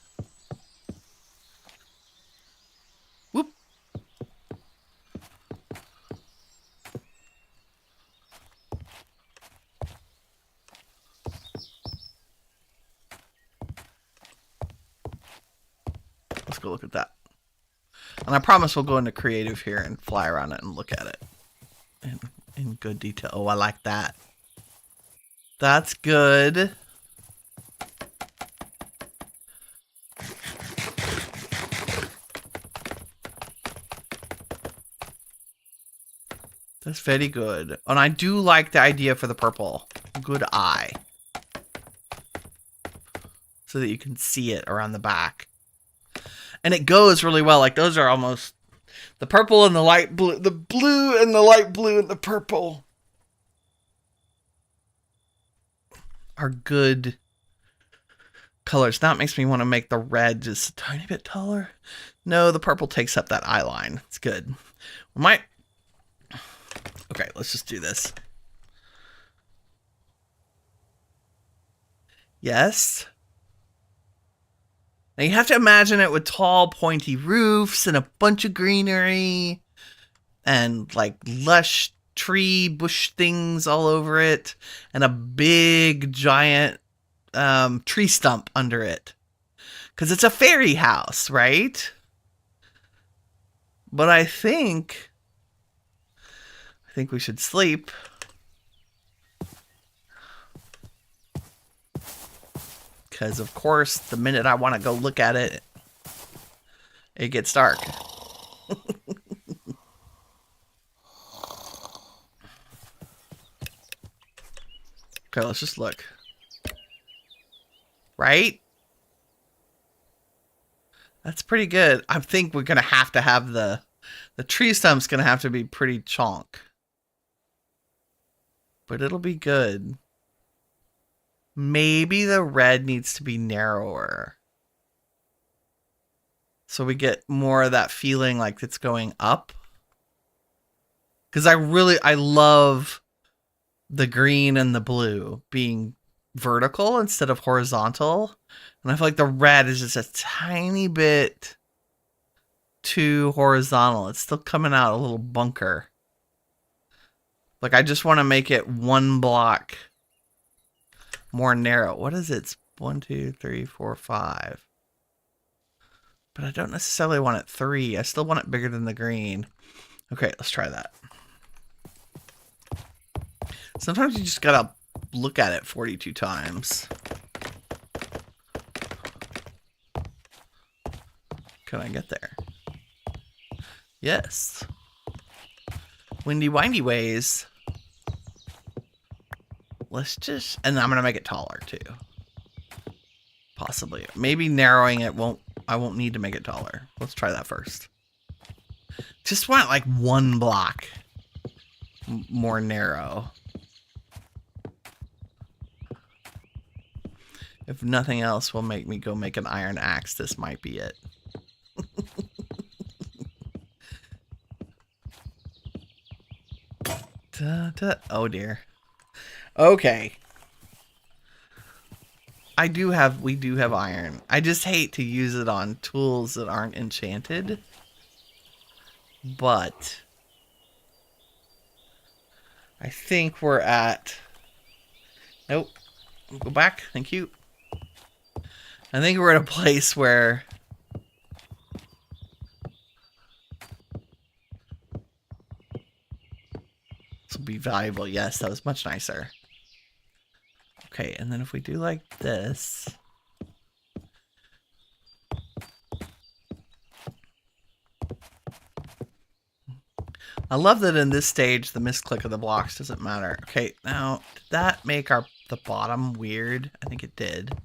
Whoop. Let's go look at that. And I promise we'll go into creative here and fly around it and look at it in good detail. Oh, I like that. That's good. That's very good. And I do like the idea for the purple. Good eye. So that you can see it around the back. And it goes really well. Like those are almost the purple and the light blue. The blue and the light blue and the purple are good colors. Now it makes me want to make the red just a tiny bit taller. No, the purple takes up that eye line. It's good. Okay, let's just do this. Yes. Now you have to imagine it with tall, pointy roofs and a bunch of greenery and like lush tree bush things all over it and a big giant tree stump under it. Because it's a fairy house, right? But I think we should sleep. Because, of course, the minute I want to go look at it, it gets dark. Okay, let's just look. Right? That's pretty good. I think we're going to have the tree stump's going to have to be pretty chonk. But it'll be good. Maybe the red needs to be narrower. So we get more of that feeling like it's going up. Because I love the green and the blue being vertical instead of horizontal. And I feel like the red is just a tiny bit too horizontal. It's still coming out a little bunker. Like, I just want to make it one block more narrow. What is it? It's 1, 2, 3, 4, 5. But I don't necessarily want it 3. I still want it bigger than the green. Okay, let's try that. Sometimes you just gotta look at it 42 times. Can I get there? Yes. Windy windy ways. Let's just... And I'm going to make it taller, too. Possibly. Maybe narrowing it won't... I won't need to make it taller. Let's try that first. Just want, like, one block more narrow. If nothing else will make me go make an iron axe, this might be it. Oh, dear. Okay. We do have iron. I just hate to use it on tools that aren't enchanted. But I think we're at... Nope. Go back. Thank you. I think we're at a place where... This will be valuable. Yes, that was much nicer. Okay, and then if we do like this... I love that in this stage, the misclick of the blocks doesn't matter. Okay, now, did that make the bottom weird? I think it did.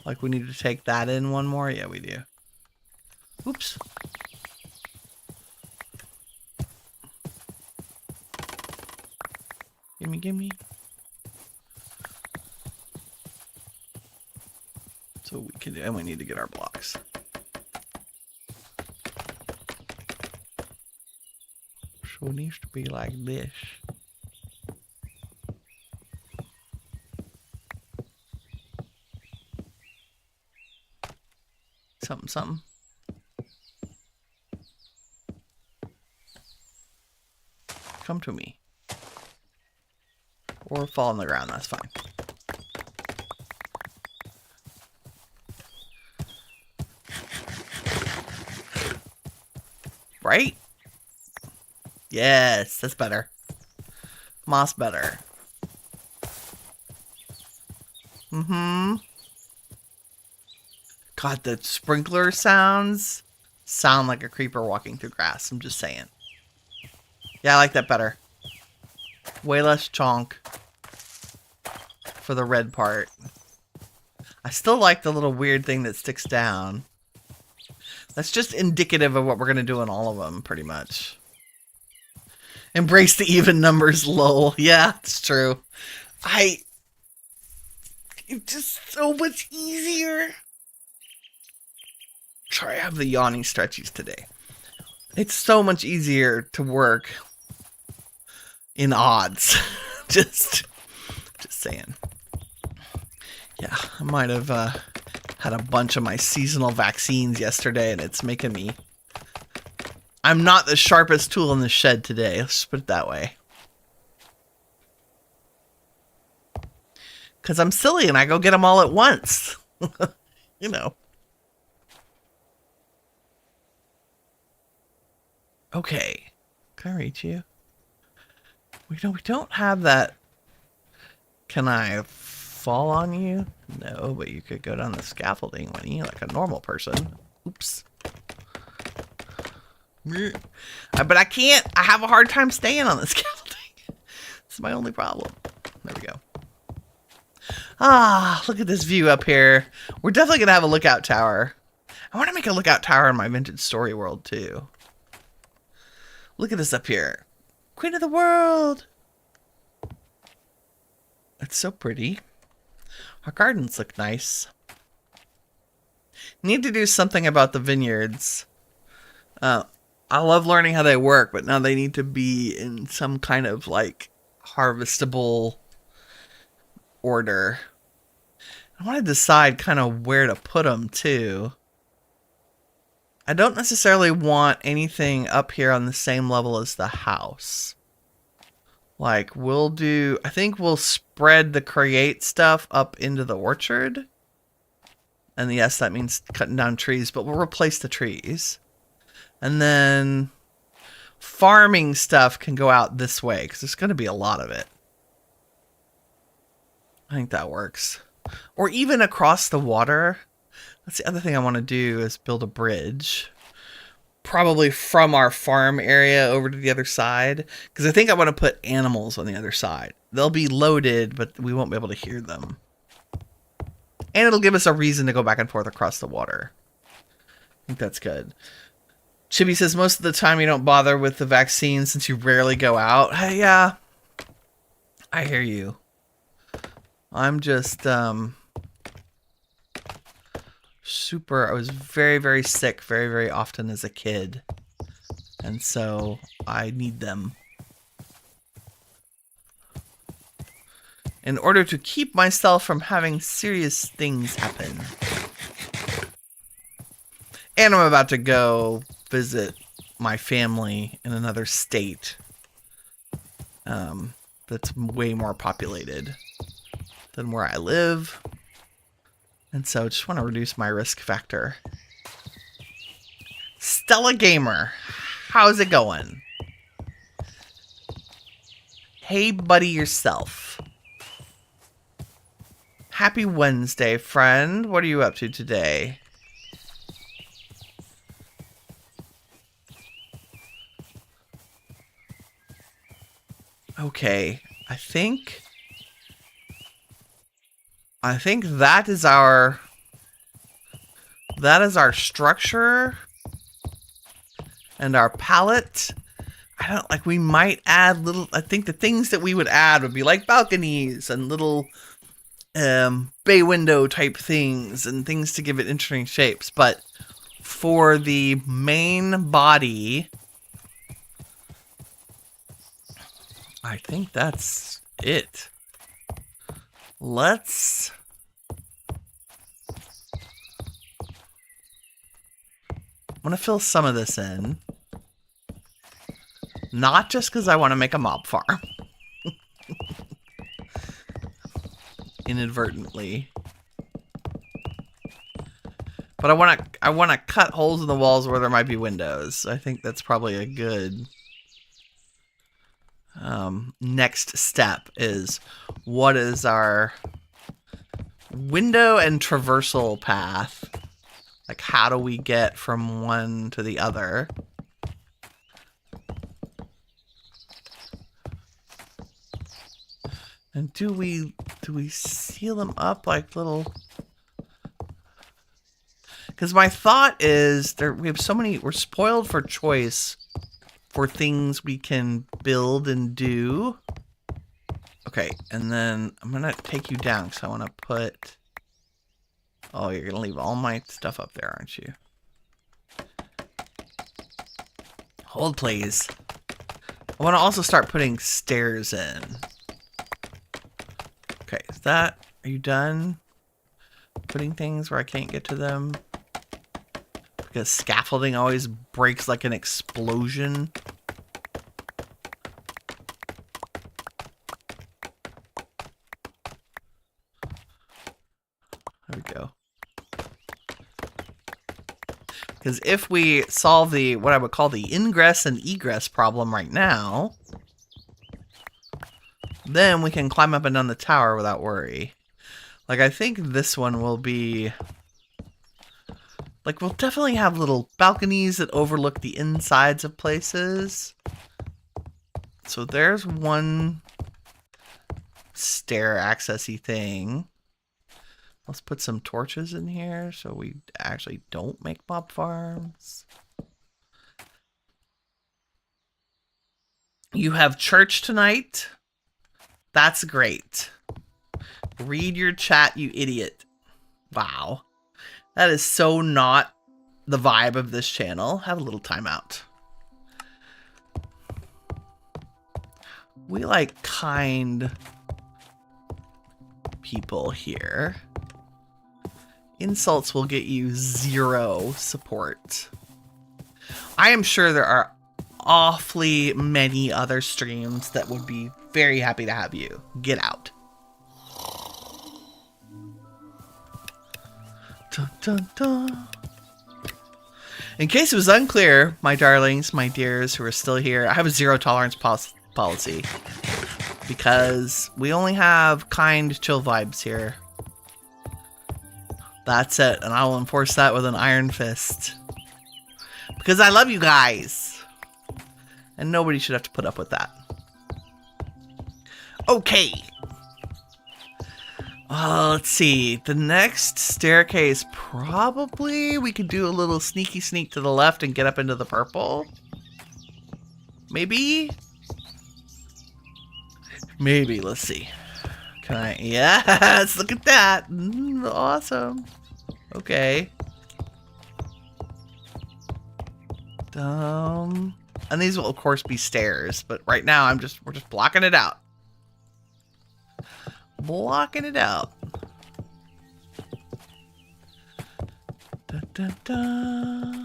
Like we need to take that in one more? Yeah, we do. Oops. Gimme, gimme. So we can, and we need to get our blocks. So it needs to be like this. Something, something. Come to me. Or fall on the ground, that's fine. Right? Yes, that's better. Moss better. Mm-hmm. God, the sprinkler sounds sound like a creeper walking through grass. I'm just saying. Yeah, I like that better. Way less chonk for the red part. I still like the little weird thing that sticks down. That's just indicative of what we're going to do in all of them, pretty much. Embrace the even numbers, lol. Yeah, it's true. It's just so much easier. Sorry, I have the yawning stretchies today. It's so much easier to work in odds. just saying. Yeah, I might have had a bunch of my seasonal vaccines yesterday, and it's making me... I'm not the sharpest tool in the shed today. Let's just put it that way. Because I'm silly and I go get them all at once. You know. Okay. Can I reach you? We don't have that. Can I fall on you? No, but you could go down the scaffolding, Winnie, like a normal person. Oops. But I can't. I have a hard time staying on the scaffolding. It's my only problem. There we go. Ah, look at this view up here. We're definitely going to have a lookout tower. I want to make a lookout tower in my vintage story world, too. Look at this up here. Queen of the world. It's so pretty. Our gardens look nice. Need to do something about the vineyards. I love learning how they work, but now they need to be in some kind of, like, harvestable order. I want to decide kind of where to put them, too. I don't necessarily want anything up here on the same level as the house. Like, I think we'll spread the create stuff up into the orchard. And yes, that means cutting down trees, but we'll replace the trees. And then farming stuff can go out this way, because there's going to be a lot of it. I think that works. Or even across the water. That's the other thing I want to do is build a bridge. Probably from our farm area over to the other side. Because I think I want to put animals on the other side. They'll be loaded, but we won't be able to hear them. And it'll give us a reason to go back and forth across the water. I think that's good. Chibi says, most of the time you don't bother with the vaccine since you rarely go out. Hey, yeah. I hear you. I'm just, I was very, very sick very, very often as a kid. And so I need them. In order to keep myself from having serious things happen. And I'm about to go visit my family in another state. That's way more populated than where I live. And so I just want to reduce my risk factor. Stella Gamer, how's it going? Hey, buddy, yourself. Happy Wednesday, friend. What are you up to today? Okay, I think that is our structure and our palette. We might add I think the things that we would add would be like balconies and little bay window type things and things to give it interesting shapes. But for the main body, I think that's it. I'm gonna fill some of this in. Not just because I want to make a mob farm. Inadvertently. But I wanna cut holes in the walls where there might be windows. I think that's probably a good next step is what is our window and traversal path? Like, how do we get from one to the other? And do we seal them up like little? Because my thought is we have so many, we're spoiled for choice for things we can build and do. Okay, and then I'm gonna take you down because I want to put. Oh, you're gonna leave all my stuff up there, aren't you? Hold, please. I want to also start putting stairs in. Okay, are you done? putting things where I can't get to them. Because scaffolding always breaks like an explosion. There we go. Because if we solve the, what I would call the ingress and egress problem right now, then we can climb up and down the tower without worry. Like, I think this one will be... Like, we'll definitely have little balconies that overlook the insides of places. So there's one stair accessy thing. Let's put some torches in here so we actually don't make mob farms. You have church tonight. That's great. Read your chat, you idiot. Wow. That is so not the vibe of this channel. Have a little timeout. We like kind people here. Insults will get you 0 support. I am sure there are awfully many other streams that would be very happy to have you. Get out. Dun, dun, dun. In case it was unclear, my darlings, my dears who are still here, I have a 0 tolerance policy. Because we only have kind, chill vibes here. That's it, and I will enforce that with an iron fist. Because I love you guys. And nobody should have to put up with that. Okay. Let's see. The next staircase, probably we could do a little sneaky sneak to the left and get up into the purple. Maybe? Maybe, let's see. Can I? Yes, look at that. Awesome. Okay. And these will of course be stairs, but right now we're just blocking it out. Blocking it out. Da, da, da.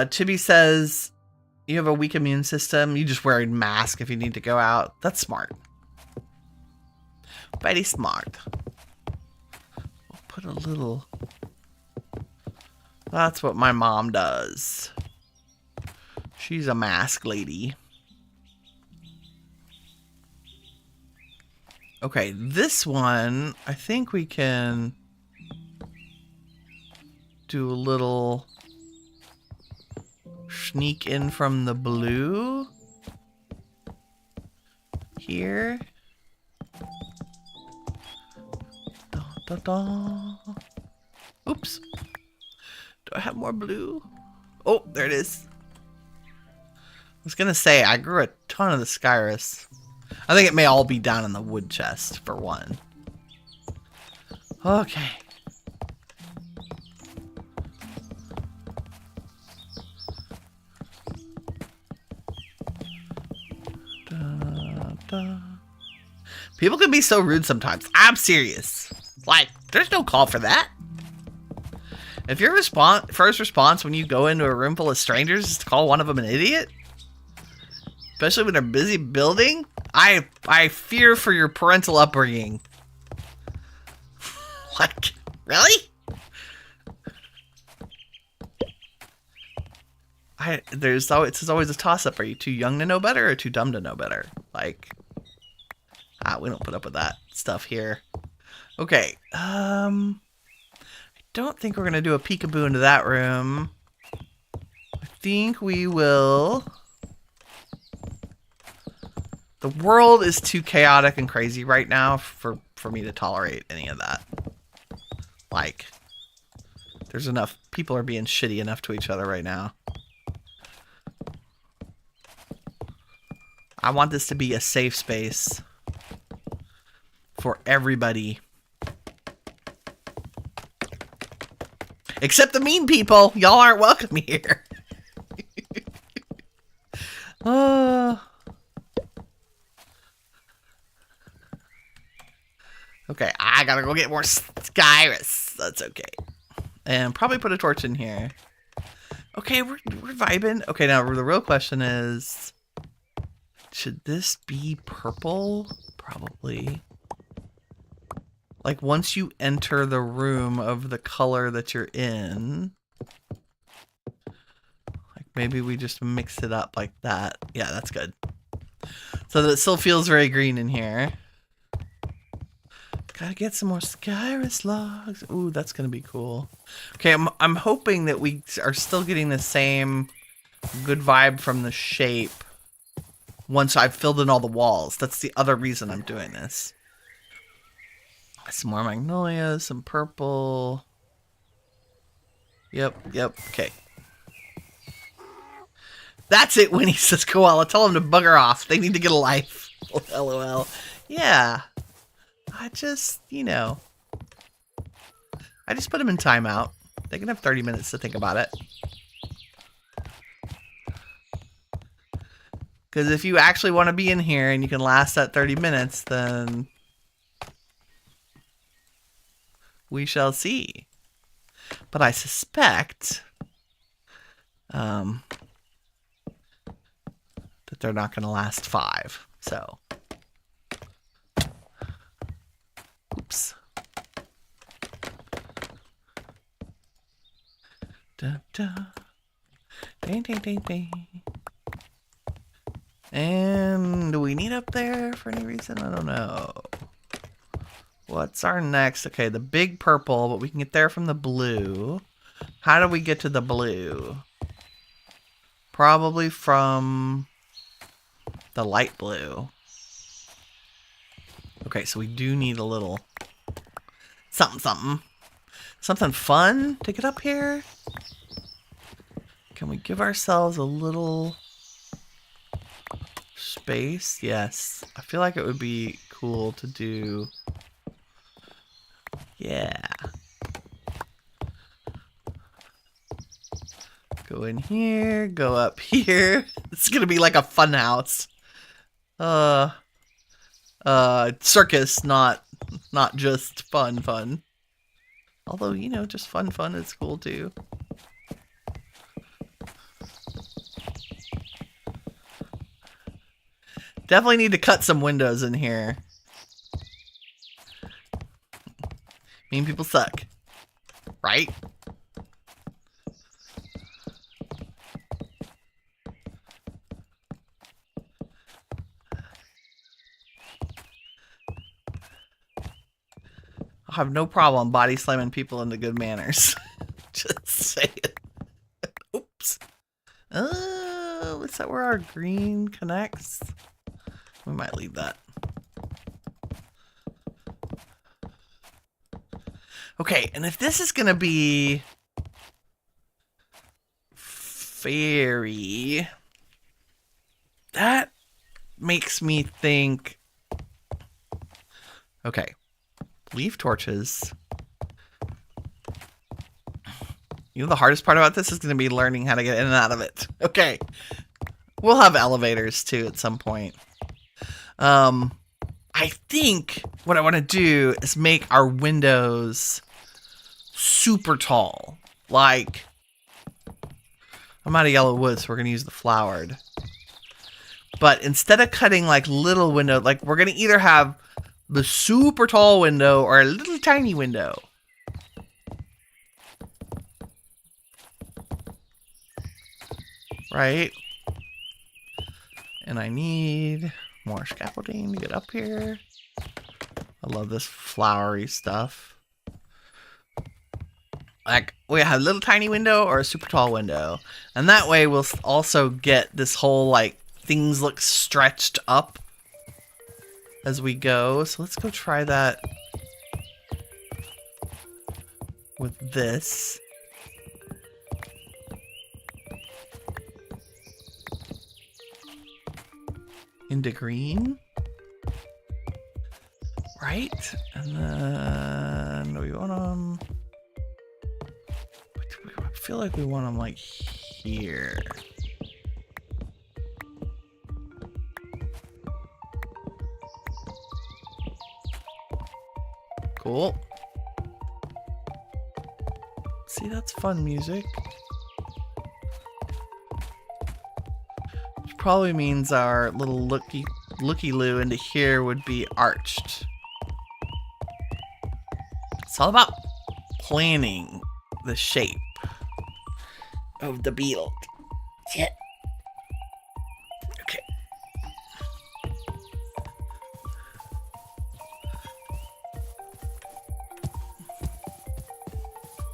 Chibi says, you have a weak immune system. You just wear a mask if you need to go out. That's smart. Very smart. We'll put a little... That's what my mom does. She's a mask lady. Okay, this one, I think we can do a little sneak in from the blue here. Da, da, da. Oops. Do I have more blue? Oh, there it is. I was gonna say, I grew a ton of the Skyrus. I think it may all be down in the wood chest, for one. Okay. Da, da. People can be so rude sometimes. I'm serious. Like, there's no call for that. If your first response when you go into a room full of strangers is to call one of them an idiot, especially when they're busy building, I fear for your parental upbringing. Like, really? It's always a toss-up. Are you too young to know better or too dumb to know better? Like, we don't put up with that stuff here. Okay, I don't think we're gonna do a peekaboo into that room. I think we will. The world is too chaotic and crazy right now for me to tolerate any of that. Like, there's enough, people are being shitty enough to each other right now. I want this to be a safe space for everybody. Except the mean people. Y'all aren't welcome here. Oh. Okay, I gotta go get more skyrus. That's okay. And probably put a torch in here. Okay, we're vibing. Okay, now the real question is, should this be purple? Probably. Like once you enter the room of the color that you're in, like maybe we just mix it up like that. Yeah, that's good. So that it still feels very green in here. Gotta get some more skyrus logs. Ooh, that's gonna be cool. Okay, I'm hoping that we are still getting the same good vibe from the shape once I've filled in all the walls. That's the other reason I'm doing this. Some more magnolias, some purple. Yep. Okay. That's it, Winnie, says Koala. Tell them to bugger off. They need to get a life. LOL. Yeah. I just, you know. I just put them in timeout. They can have 30 minutes to think about it. Because if you actually want to be in here and you can last that 30 minutes, then we shall see. But I suspect that they're not going to last 5. So, oops. Da, da. Ding, ding, ding, ding. And do we need up there for any reason? I don't know. What's our next? Okay, the big purple, but we can get there from the blue. How do we get to the blue? Probably from the light blue. Okay, so we do need a little something fun to get up here. Can we give ourselves a little space? Yes. I feel like it would be cool to do. Yeah. Go in here, go up here. It's gonna be like a fun house. Circus, not just fun. Although, you know, just fun is cool too. Definitely need to cut some windows in here. Mean people suck. Right? I'll have no problem body slamming people into good manners. Just say it. Oops. Oh, is that where our green connects? We might leave that. Okay, and if this is gonna be fairy, that makes me think. Okay, leaf torches. You know, the hardest part about this is gonna be learning how to get in and out of it. Okay, we'll have elevators too at some point. I think what I want to do is make our windows super tall. Like, I'm out of yellow wood, so we're going to use the flowered. But instead of cutting like little window, like we're going to either have the super tall window or a little tiny window. Right? And I need more scaffolding to get up here. I love this flowery stuff. Like, we have a little tiny window or a super tall window. And that way we'll also get this whole, like, things look stretched up as we go. So let's go try that with this. Into green. Right? And then do we want them? I feel like we want them like here. Cool. See, that's fun music. Which probably means our little looky-loo into here would be arched. It's all about planning the shape of the build. Yeah. Okay.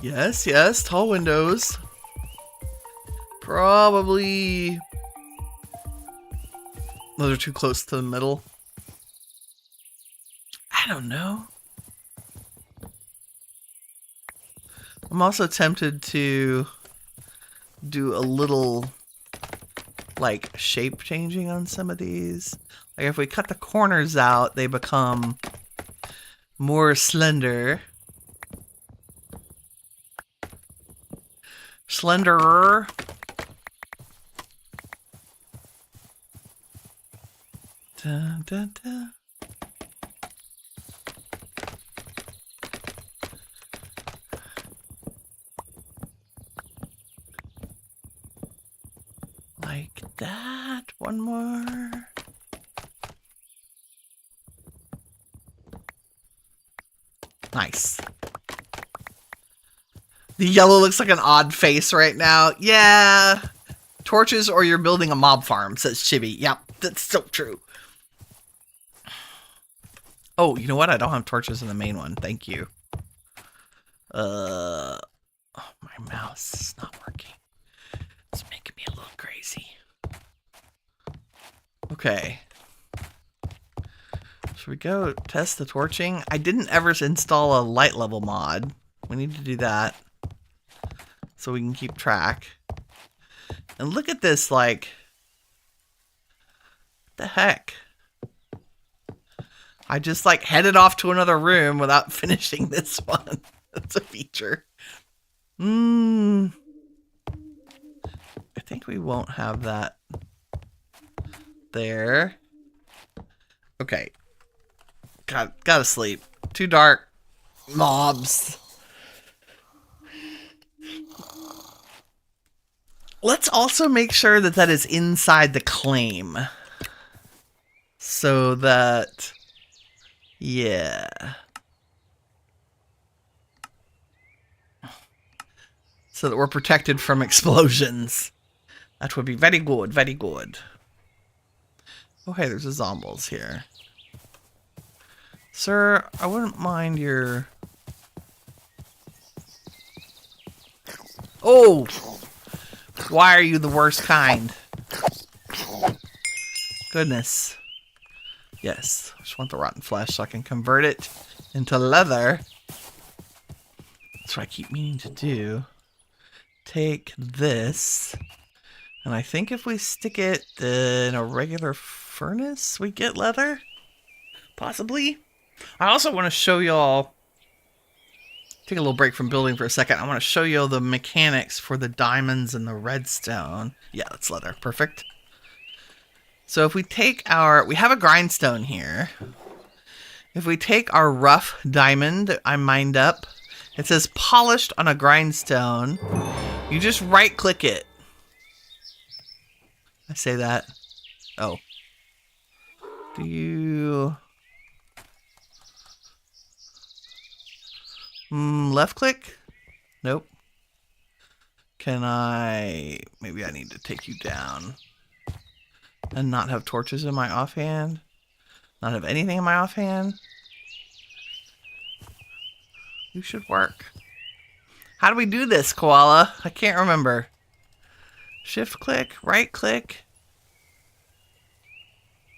Yes, yes, tall windows. Probably those are too close to the middle. I don't know. I'm also tempted to do a little like shape changing on some of these. Like if we cut the corners out, they become more slender. Slenderer. Dun, dun, dun. Like that. One more. Nice. The yellow looks like an odd face right now. Yeah. Torches or you're building a mob farm, says Chibi. Yep, that's so true. Oh, you know what? I don't have torches in the main one. Thank you. Oh, my mouse is not working. It's making me a little crazy. Okay. Should we go test the torching? I didn't ever install a light level mod. We need to do that so we can keep track. And look at this, like, what the heck? I just like headed off to another room without finishing this one. That's a feature. I think we won't have that there. Okay. Gotta sleep. Too dark. Mobs. Let's also make sure that that is inside the claim. So that... yeah. So that we're protected from explosions. That would be very good, very good. Oh, hey, there's a zombies here. Sir, I wouldn't mind your... oh! Why are you the worst kind? Goodness. Yes, I just want the rotten flesh so I can convert it into leather. That's what I keep meaning to do. Take this, and I think if we stick it in a regular furnace, we get leather? Possibly? I also want to show y'all, take a little break from building for a second. I want to show y'all the mechanics for the diamonds and the redstone. Yeah, that's leather. Perfect. So if we take our, we have a grindstone here. If we take our rough diamond that I mined up, it says polished on a grindstone. You just right click it. I say that. Oh. Do you... left click? Nope. Can I... maybe I need to take you down. And not have torches in my offhand? Not have anything in my offhand? You should work. How do we do this, Koala? I can't remember. Shift click, right click.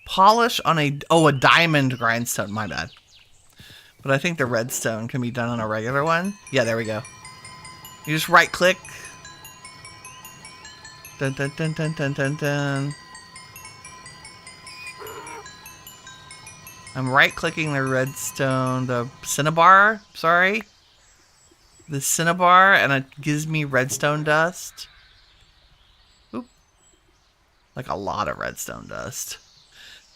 Polish on a... oh, a diamond grindstone. My bad. But I think the redstone can be done on a regular one. Yeah, there we go. You just right click. Dun dun dun dun dun dun dun. I'm right clicking the redstone, the cinnabar, sorry. The cinnabar, and it gives me redstone dust. Oop. Like a lot of redstone dust.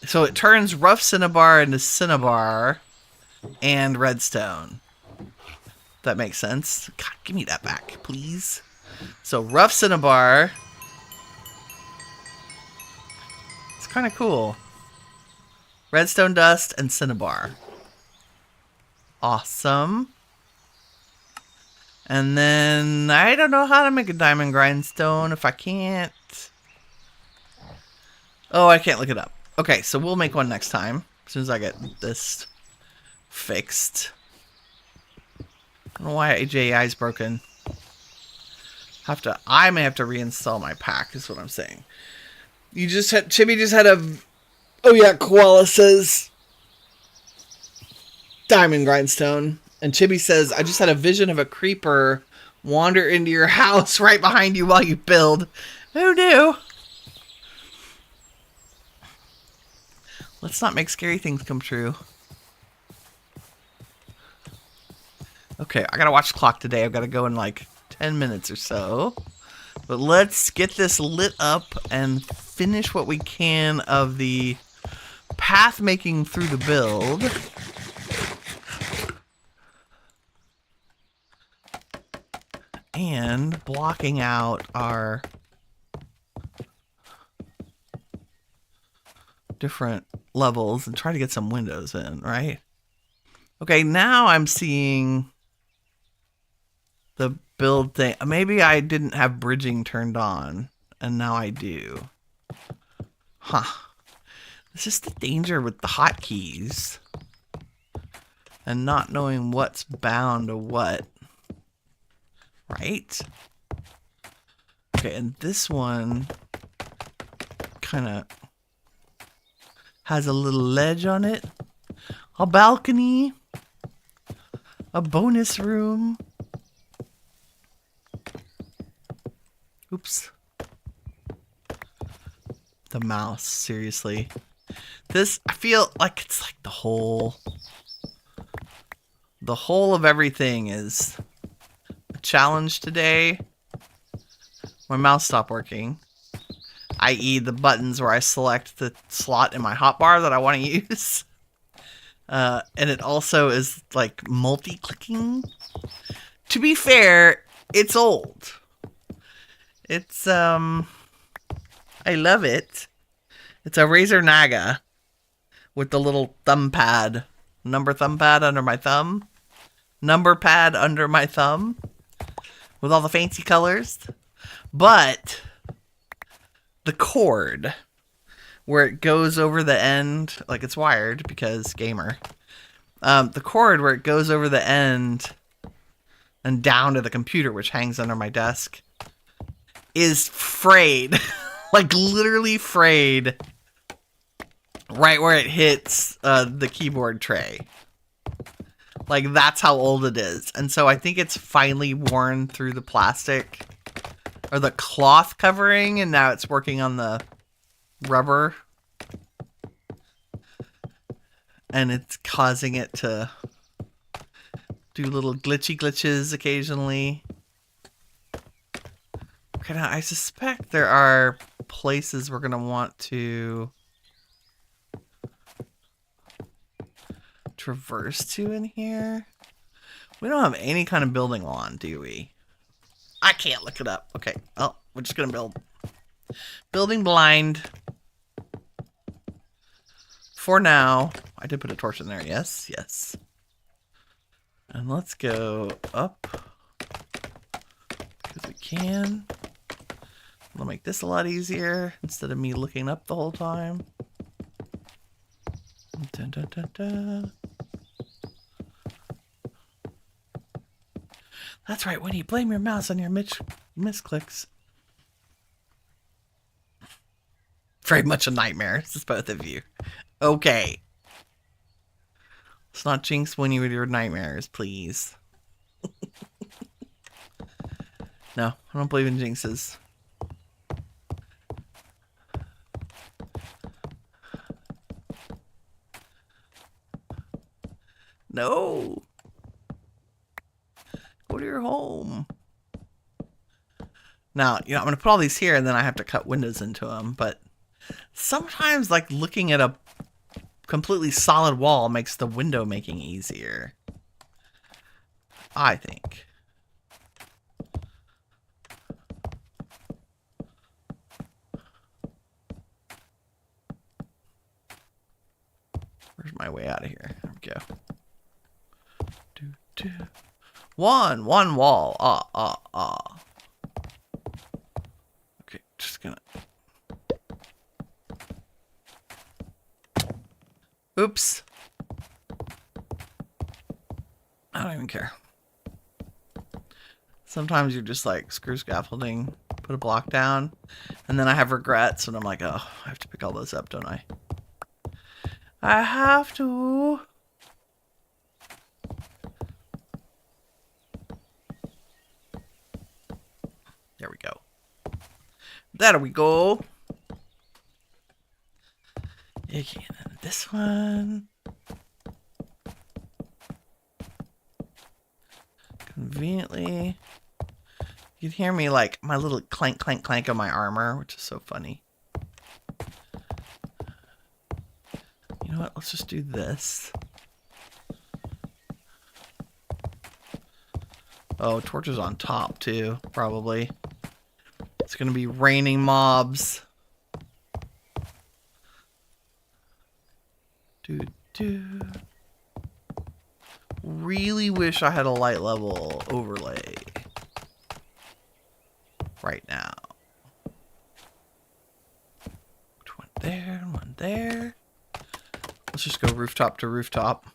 So it turns rough cinnabar into cinnabar. and redstone. That makes sense. God, give me that back, please. So rough cinnabar. It's kind of cool. Redstone dust and cinnabar. Awesome. And then I don't know how to make a diamond grindstone if I can't. Oh, I can't look it up. Okay, so we'll make one next time as soon as I get this fixed. I don't know why AJI is broken. I may have to reinstall my pack, is what I'm saying. Chibi just had a, oh yeah, Koala says diamond grindstone. And Chibi says, I just had a vision of a creeper wander into your house right behind you while you build. Who knew? Let's not make scary things come true. Okay, I gotta watch the clock today. I've gotta go in like 10 minutes or so. But let's get this lit up and finish what we can of the path making through the build. And blocking out our different levels and try to get some windows in, right? Okay, now I'm seeing the build thing. Maybe I didn't have bridging turned on, and now I do. Huh. It's just the danger with the hotkeys and not knowing what's bound to what. Right? Okay, and this one kind of has a little ledge on it. A balcony. A bonus room. Oops. The mouse, seriously. This, I feel like it's like the whole of everything is a challenge today. My mouse stopped working. I.e. the buttons where I select the slot in my hotbar that I want to use. And it also is like multi-clicking. To be fair, it's old. It's, I love it. It's a Razer Naga with the little thumb pad. Number thumb pad under my thumb. Number pad under my thumb. With all the fancy colors. But the cord where it goes over the end, like it's wired because gamer. The cord where it goes over the end and down to the computer, which hangs under my desk, is frayed. Like literally frayed right where it hits the keyboard tray. Like that's how old it is. And so I think it's finally worn through the plastic or the cloth covering, and now it's working on the rubber. And it's causing it to do little glitches occasionally. Okay, now I suspect there are places we're going to want to traverse to in here. We don't have any kind of building on, do we? I can't look it up. Okay, well, we're just going to build. Building blind. For now. I did put a torch in there. Yes, yes. And let's go up. Because we can. It'll make this a lot easier instead of me looking up the whole time. Dun, dun, dun, dun. That's right, Winnie. Blame your mouse on your misclicks. Very much a nightmare. This is both of you. Okay. Let's not jinx Winnie with your nightmares, please. No, I don't believe in jinxes. No. Go to your home. Now, you know, I'm going to put all these here and then I have to cut windows into them. But sometimes, like, looking at a completely solid wall makes the window making easier. I think. Where's my way out of here? There we go. One wall. Okay, just gonna. Oops. I don't even care. Sometimes you're just like, screw scaffolding, put a block down, and then I have regrets, and I'm like, oh, I have to pick all those up, don't I? I have to. There we go. There we go. Okay, and then this one. Conveniently. You can hear me like my little clank, clank, clank of my armor, which is so funny. You know what? Let's just do this. Oh, torches on top too, probably. It's gonna be raining mobs. Really wish I had a light level overlay right now. One there, one there. Let's just go rooftop to rooftop.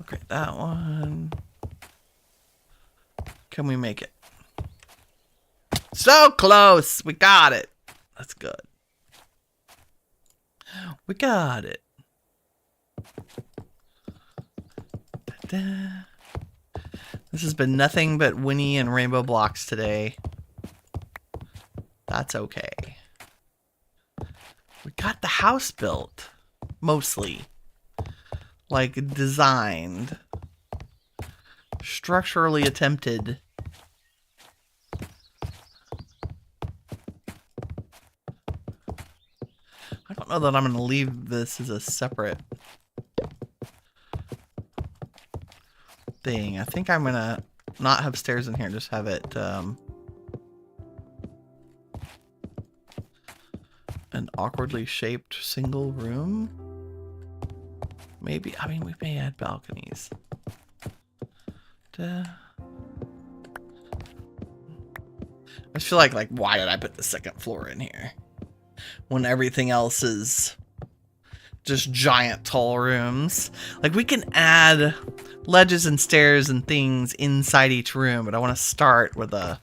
Okay, that one. Can we make it? So close! We got it! That's good. We got it. Da-da. This has been nothing but Winnie and rainbow blocks today. That's okay. We got the house built. Mostly. Like, designed. Structurally attempted. I don't know that I'm going to leave this as a separate thing. I think I'm going to not have stairs in here, just have it an awkwardly shaped single room. Maybe, I mean, we may add balconies. I just feel like, why did I put the second floor in here? When everything else is just giant tall rooms. Like, we can add ledges and stairs and things inside each room, but I want to start with a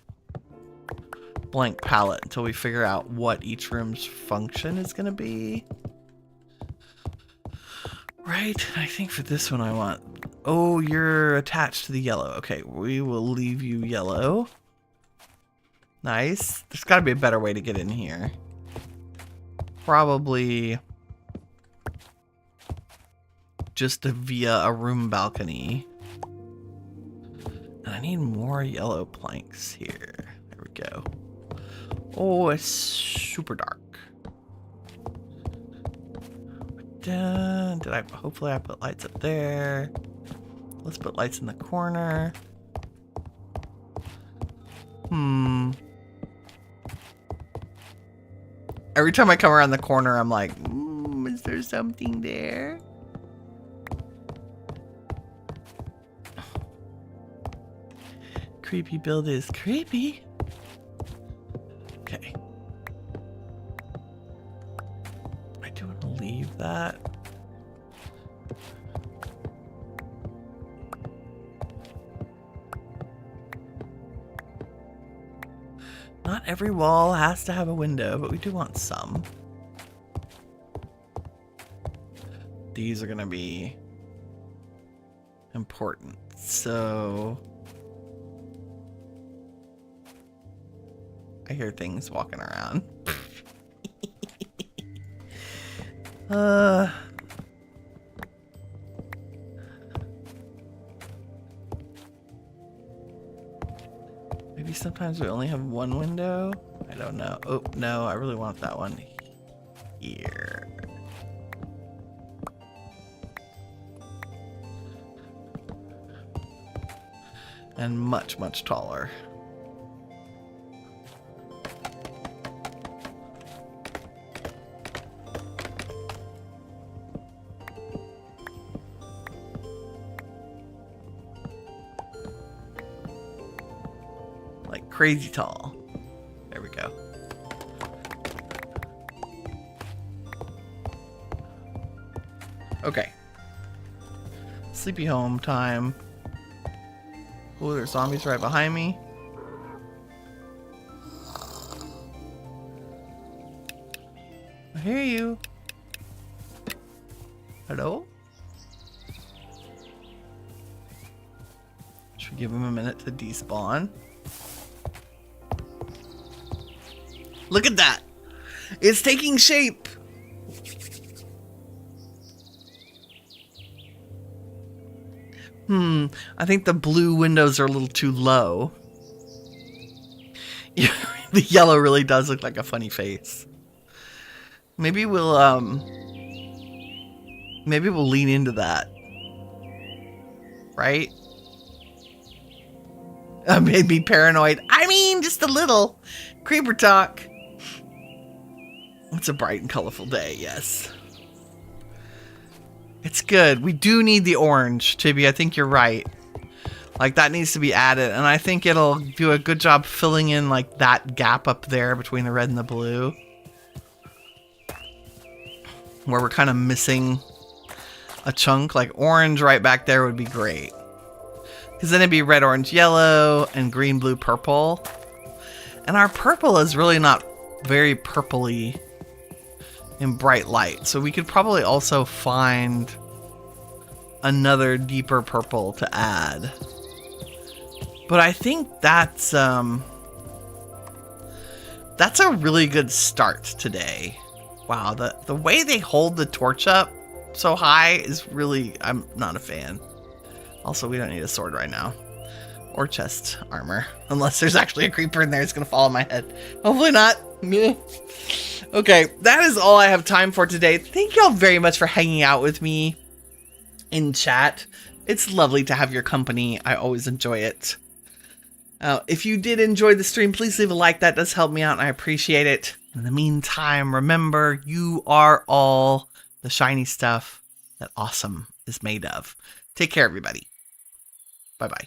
blank palette until we figure out what each room's function is going to be. Right? I think for this one I want... Oh, you're attached to the yellow. Okay, we will leave you yellow. Nice. There's got to be a better way to get in here. Probably just via a room balcony. And I need more yellow planks here. There we go. Oh, it's super dark. Did I? Hopefully I put lights up there. Let's put lights in the corner. Every time I come around the corner, I'm like, is there something there? Creepy build is creepy. Okay. I do want to leave that. Not every wall has to have a window, but we do want some. These are going to be important. So I hear things walking around. Maybe sometimes we only have one window. I don't know. Oh, no, I really want that one here. And much, much taller. Like crazy tall. There we go. Okay. Sleepy home time. Oh, there's zombies right behind me. I hear you. Hello? Should we give him a minute to despawn? Look at that! It's taking shape! I think the blue windows are a little too low. The yellow really does look like a funny face. Maybe we'll lean into that. Right? Made me paranoid. I mean, just a little. Creeper talk. It's a bright and colorful day, yes. It's good. We do need the orange, Chibi. I think you're right. Like, that needs to be added. And I think it'll do a good job filling in, like, that gap up there between the red and the blue. Where we're kind of missing a chunk. Like, orange right back there would be great. Because then it'd be red, orange, yellow, and green, blue, purple. And our purple is really not very purpley in bright light. So we could probably also find another deeper purple to add. But I think that's a really good start today. Wow, the way they hold the torch up so high is really, I'm not a fan. Also, we don't need a sword right now. Or chest armor. Unless there's actually a creeper in there, it's gonna fall on my head. Hopefully not. Okay, that is all I have time for today. Thank y'all very much for hanging out with me in chat. It's lovely to have your company. I always enjoy it. If you did enjoy the stream, please leave a like. That does help me out and I appreciate it. In the meantime, remember, you are all the shiny stuff that awesome is made of. Take care, everybody. Bye-bye.